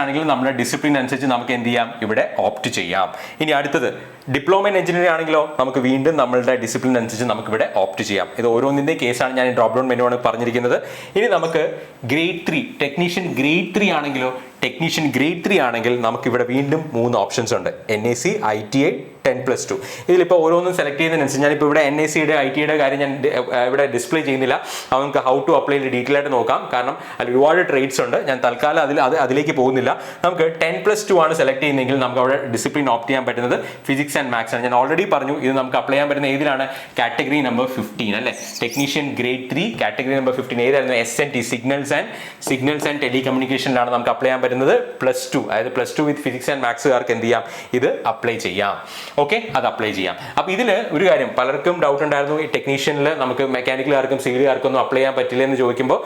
ആണെങ്കിലും നമ്മുടെ ഡിസിപ്ലിൻ അനുസരിച്ച് നമുക്ക് എന്ത് ചെയ്യാം, ഇവിടെ ഓപ്റ്റ് ചെയ്യാം. ഇനി അടുത്തത് ഡിപ്ലോമ ഇൻ എഞ്ചിനീയറിംഗ് ആണെങ്കിലോ നമുക്ക് വീണ്ടും നമ്മളുടെ ഡിസിപ്ലിൻ അനുസരിച്ച് നമുക്ക് ഇവിടെ ഓപ്റ്റ് ചെയ്യാം. ഇത് ഓരോന്നിൻ്റെ കേസാണ് ഞാൻ ഡ്രോപ്പ് ഡൗൺ മെനു ആണ് പറഞ്ഞിരിക്കുന്നത്. ഇനി നമുക്ക് ഗ്രേഡ് 3 ടെക്നീഷ്യൻ ഗ്രേഡ് 3 ആണെങ്കിൽ നമുക്കിവിടെ വീണ്ടും 3 ഓപ്ഷൻസ് ഉണ്ട്. NAC, ITI, 10+2. ഇതിലിപ്പോൾ ഓരോന്നും സെലക്ട് ചെയ്യുന്നതിനനുസരിച്ച് ഞാനിപ്പോൾ ഇവിടെ NACയുടെ ITIയുടെ കാര്യം ഞാൻ ഇവിടെ ഡിസ്പ്ലേ ചെയ്യുന്നില്ല. അത് നമുക്ക് ഹൗ ടു അപ്ലൈ ഡീറ്റെയിൽ ആയിട്ട് നോക്കാം. കാരണം അതിൽ ഒരുപാട് ട്രേഡ്സ് ഉണ്ട്. ഞാൻ തൽക്കാലം അതിലേക്ക് പോകുന്നില്ല. നമുക്ക് 10+2 ആണ് സെലക്ട് ചെയ്യുന്നതെങ്കിൽ നമുക്ക് അവിടെ ഡിസിപ്ലിൻ ഓപ്റ്റ് ചെയ്യാൻ പറ്റുന്നത് ഫിസിക്സ് ആൻഡ് മാത്സ് ആണ്. ഞാൻ ഓൾറെഡി പറഞ്ഞു ഇത് നമുക്ക് അപ്ലൈ ചെയ്യാൻ പറ്റുന്ന ഏതിലാണ്, കാറ്റഗറി നമ്പർ 15 അല്ലേ, ടെക്നീഷ്യൻ ഗ്രേഡ് 3 കാറ്റഗറി നമ്പർ 15 ഏതായിരുന്നു, SNT സിഗ്നൽസ് ആൻഡ് ടെലികമ്മ്യൂണിക്കേഷനിലാണ് നമുക്ക് അപ്ലൈ ചെയ്യാൻ പറ്റുന്നത്. +2 അതായത് +2 വിത്ത് ഫിസിക്സ് ആൻഡ് മാത്സുകാർക്ക് എന്ത് ചെയ്യാം, ഇത് അപ്ലൈ ചെയ്യാം. ഓക്കെ, അത് അപ്ലൈ ചെയ്യാം. അപ്പോൾ ഇതിൽ ഒരു കാര്യം പലർക്കും ഡൗട്ട് ഉണ്ടായിരുന്നു, ഈ ടെക്നീഷ്യനിൽ നമുക്ക് മെക്കാനിക്കലുകാർക്കും സിവിലുകാർക്കും ഒന്നും അപ്ലൈ ചെയ്യാൻ പറ്റില്ല എന്ന് ചോദിക്കുമ്പോൾ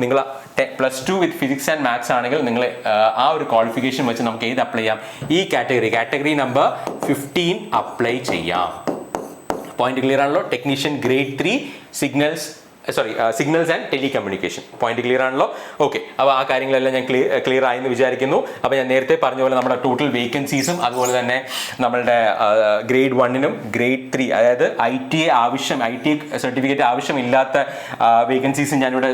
നിങ്ങൾ +2 വിത്ത് ഫിസിക്സ് ആൻഡ് മാത്സ് ആണെങ്കിൽ നിങ്ങൾ ആ ഒരു ക്വാളിഫിക്കേഷൻ വെച്ച് നമുക്ക് ഏത് അപ്ലൈ ചെയ്യാം, ഈ കാറ്റഗറി നമ്പർ 15 അപ്ലൈ ചെയ്യാം. പോയിന്റ് ക്ലിയർ ആണല്ലോ. Technician grade 3 signals signals and telecommunication. Point clear ആണല്ലോ? ഓക്കെ, അപ്പോൾ ആ കാര്യങ്ങളെല്ലാം ഞാൻ ക്ലിയർ ആയെന്ന് വിചാരിക്കുന്നു. അപ്പോൾ ഞാൻ നേരത്തെ പറഞ്ഞ പോലെ നമ്മുടെ ടോട്ടൽ വേക്കൻസീസും അതുപോലെ തന്നെ നമ്മളുടെ ഗ്രേഡ് 1-നും ഗ്രേഡ് 3, അതായത് ITA സർട്ടിഫിക്കറ്റ് ആവശ്യമില്ലാത്ത വേക്കൻസീസും ഞാനിവിടെ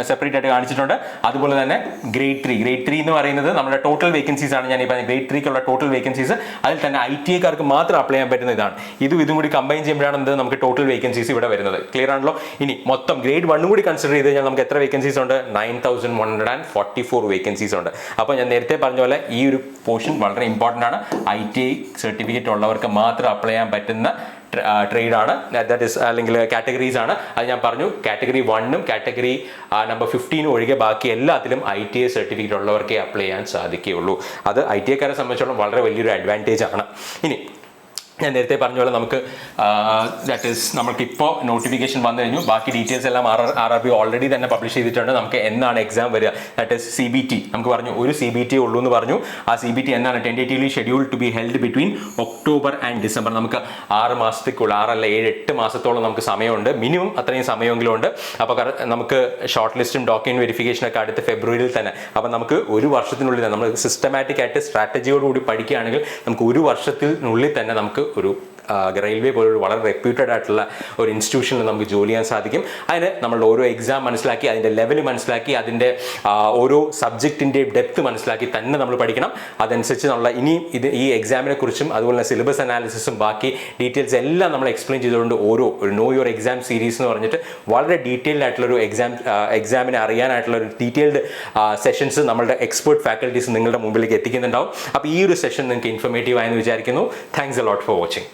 സെപ്പറേറ്റ് ആയിട്ട് കാണിച്ചിട്ടുണ്ട്. അതുപോലെ തന്നെ ഗ്രേഡ് 3 എന്ന് പറയുന്നത് നമ്മുടെ ടോട്ടൽ വേക്കൻസീസ് ആണ്. ഞാൻ ഈ പറഞ്ഞ ഗ്രേഡ് 3ക്കുള്ള ടോട്ടൽ വേക്കൻസീസ്, അതിൽ തന്നെ ITA-കാർക്ക് മാത്രം അപ്ലൈ ചെയ്യാൻ പറ്റുന്ന ഇതാണ്. ഇതും കൂടി കമ്പൈൻ ചെയ്യുമ്പോഴാണ് നമുക്ക് ടോട്ടൽ വേക്കൻസീസ് ഇവിടെ വരുന്നത്. ക്ലിയർ ആണല്ലോ? ഇനി മൊത്തം ഗ്രേഡ് 1 കൂടി കൺസിഡർ ചെയ്ത് കഴിഞ്ഞാൽ നമുക്ക് എത്ര വേക്കൻസീസ് ഉണ്ട്? 9144 വേക്കൻസീസ് ഉണ്ട്. അപ്പോൾ ഞാൻ നേരത്തെ പറഞ്ഞ പോലെ ഈ ഒരു പോർഷൻ വളരെ ഇമ്പോർട്ടൻ്റ് ആണ്. ITA സർട്ടിഫിക്കറ്റ് ഉള്ളവർക്ക് മാത്രം അപ്ലൈ ചെയ്യാൻ പറ്റുന്ന ട്രേഡ് ആണ്, ദാറ്റ് ഇസ് അല്ലെങ്കിൽ കാറ്റഗറീസ് ആണ്. അത് ഞാൻ പറഞ്ഞു, കാറ്റഗറി 1-നും കാറ്റഗറി നമ്പർ 15 ഒഴികെ ബാക്കി എല്ലാത്തിലും ITA സർട്ടിഫിക്കറ്റ് ഉള്ളവർക്കേ അപ്ലൈ ചെയ്യാൻ സാധിക്കുകയുള്ളൂ. അത് ITA-കാരെ സംബന്ധിച്ചോളം വളരെ വലിയൊരു അഡ്വാൻറ്റേജ് ആണ്. ഇനി ഞാൻ നേരത്തെ പറഞ്ഞ പോലെ നമുക്ക് ദാറ്റ് ഈസ് നമുക്കിപ്പോൾ നോട്ടിഫിക്കേഷൻ വന്നു കഴിഞ്ഞു. ബാക്കി ഡീറ്റെയിൽസ് എല്ലാം RRB ഓൾറെഡി തന്നെ പബ്ലിഷ് ചെയ്തിട്ടുണ്ട്. നമുക്ക് എന്നാണ് എക്സാം വരിക, ദാറ്റ് ഈസ് CBT. നമുക്ക് പറഞ്ഞു ഒരു CBT ഉള്ളൂ എന്ന് പറഞ്ഞു. ആ CBT എന്നാണ് tentatively schedule to be held between October and December. നമുക്ക് 6 മാസത്തേക്കുള്ള 6 അല്ല 7-8 മാസത്തോളം നമുക്ക് സമയമുണ്ട്. മിനിമം അത്രയും സമയമെങ്കിലും ഉണ്ട്. അപ്പോൾ നമുക്ക് ഷോർട്ട് ലിസ്റ്റും ഡോക്യുമെന്റ് വെരിഫിക്കേഷനൊക്കെ അടുത്ത ഫെബ്രുവരിയിൽ തന്നെ. അപ്പോൾ നമുക്ക് ഒരു വർഷത്തിനുള്ളിൽ നമ്മൾ സിസ്റ്റമാറ്റിക് ആയിട്ട് സ്ട്രാറ്റജിയോടുകൂടി പഠിക്കുകയാണെങ്കിൽ നമുക്ക് ഒരു വർഷത്തിനുള്ളിൽ തന്നെ നമുക്ക് ഒരു റെയിൽവേ പോലൊരു വളരെ റെപ്യൂട്ടഡ് ആയിട്ടുള്ള ഒരു ഇൻസ്റ്റിറ്റ്യൂഷനിൽ നമുക്ക് ജോലി ചെയ്യാൻ സാധിക്കും. അതിന് നമ്മളുടെ ഓരോ എക്സാം മനസ്സിലാക്കി, അതിൻ്റെ ലെവൽ മനസ്സിലാക്കി, അതിൻ്റെ ഓരോ സബ്ജക്റ്റിൻ്റെയും ഡെപ്ത് മനസ്സിലാക്കി തന്നെ നമ്മൾ പഠിക്കണം. അതനുസരിച്ച് നമ്മൾ ഈ എക്സാമിനെ കുറിച്ചും അതുപോലെ തന്നെ സിലബസ് അനാലിസിസും ബാക്കി ഡീറ്റെയിൽസ് എല്ലാം നമ്മൾ എക്സ്പ്ലെയിൻ ചെയ്തുകൊണ്ട് ഒരു നോ യുവർ എക്സാം സീരീസ് എന്ന് പറഞ്ഞിട്ട് വളരെ ഡീറ്റെയിൽഡ് ആയിട്ടുള്ളൊരു എക്സാമിനെ അറിയാനായിട്ടുള്ള ഒരു ഡീറ്റെയിൽഡ് സെഷൻസ് നമ്മളുടെ എക്സ്പേർട്ട് ഫാക്കൽറ്റീസ് നിങ്ങളുടെ മുമ്പിലേക്ക് എത്തിക്കുന്നുണ്ടാവും. അപ്പോൾ ഈ ഒരു സെഷൻ നിങ്ങൾക്ക് ഇൻഫോർമേറ്റീവ് ആയെന്ന് വിചാരിക്കുന്നു. Thanks a lot for watching.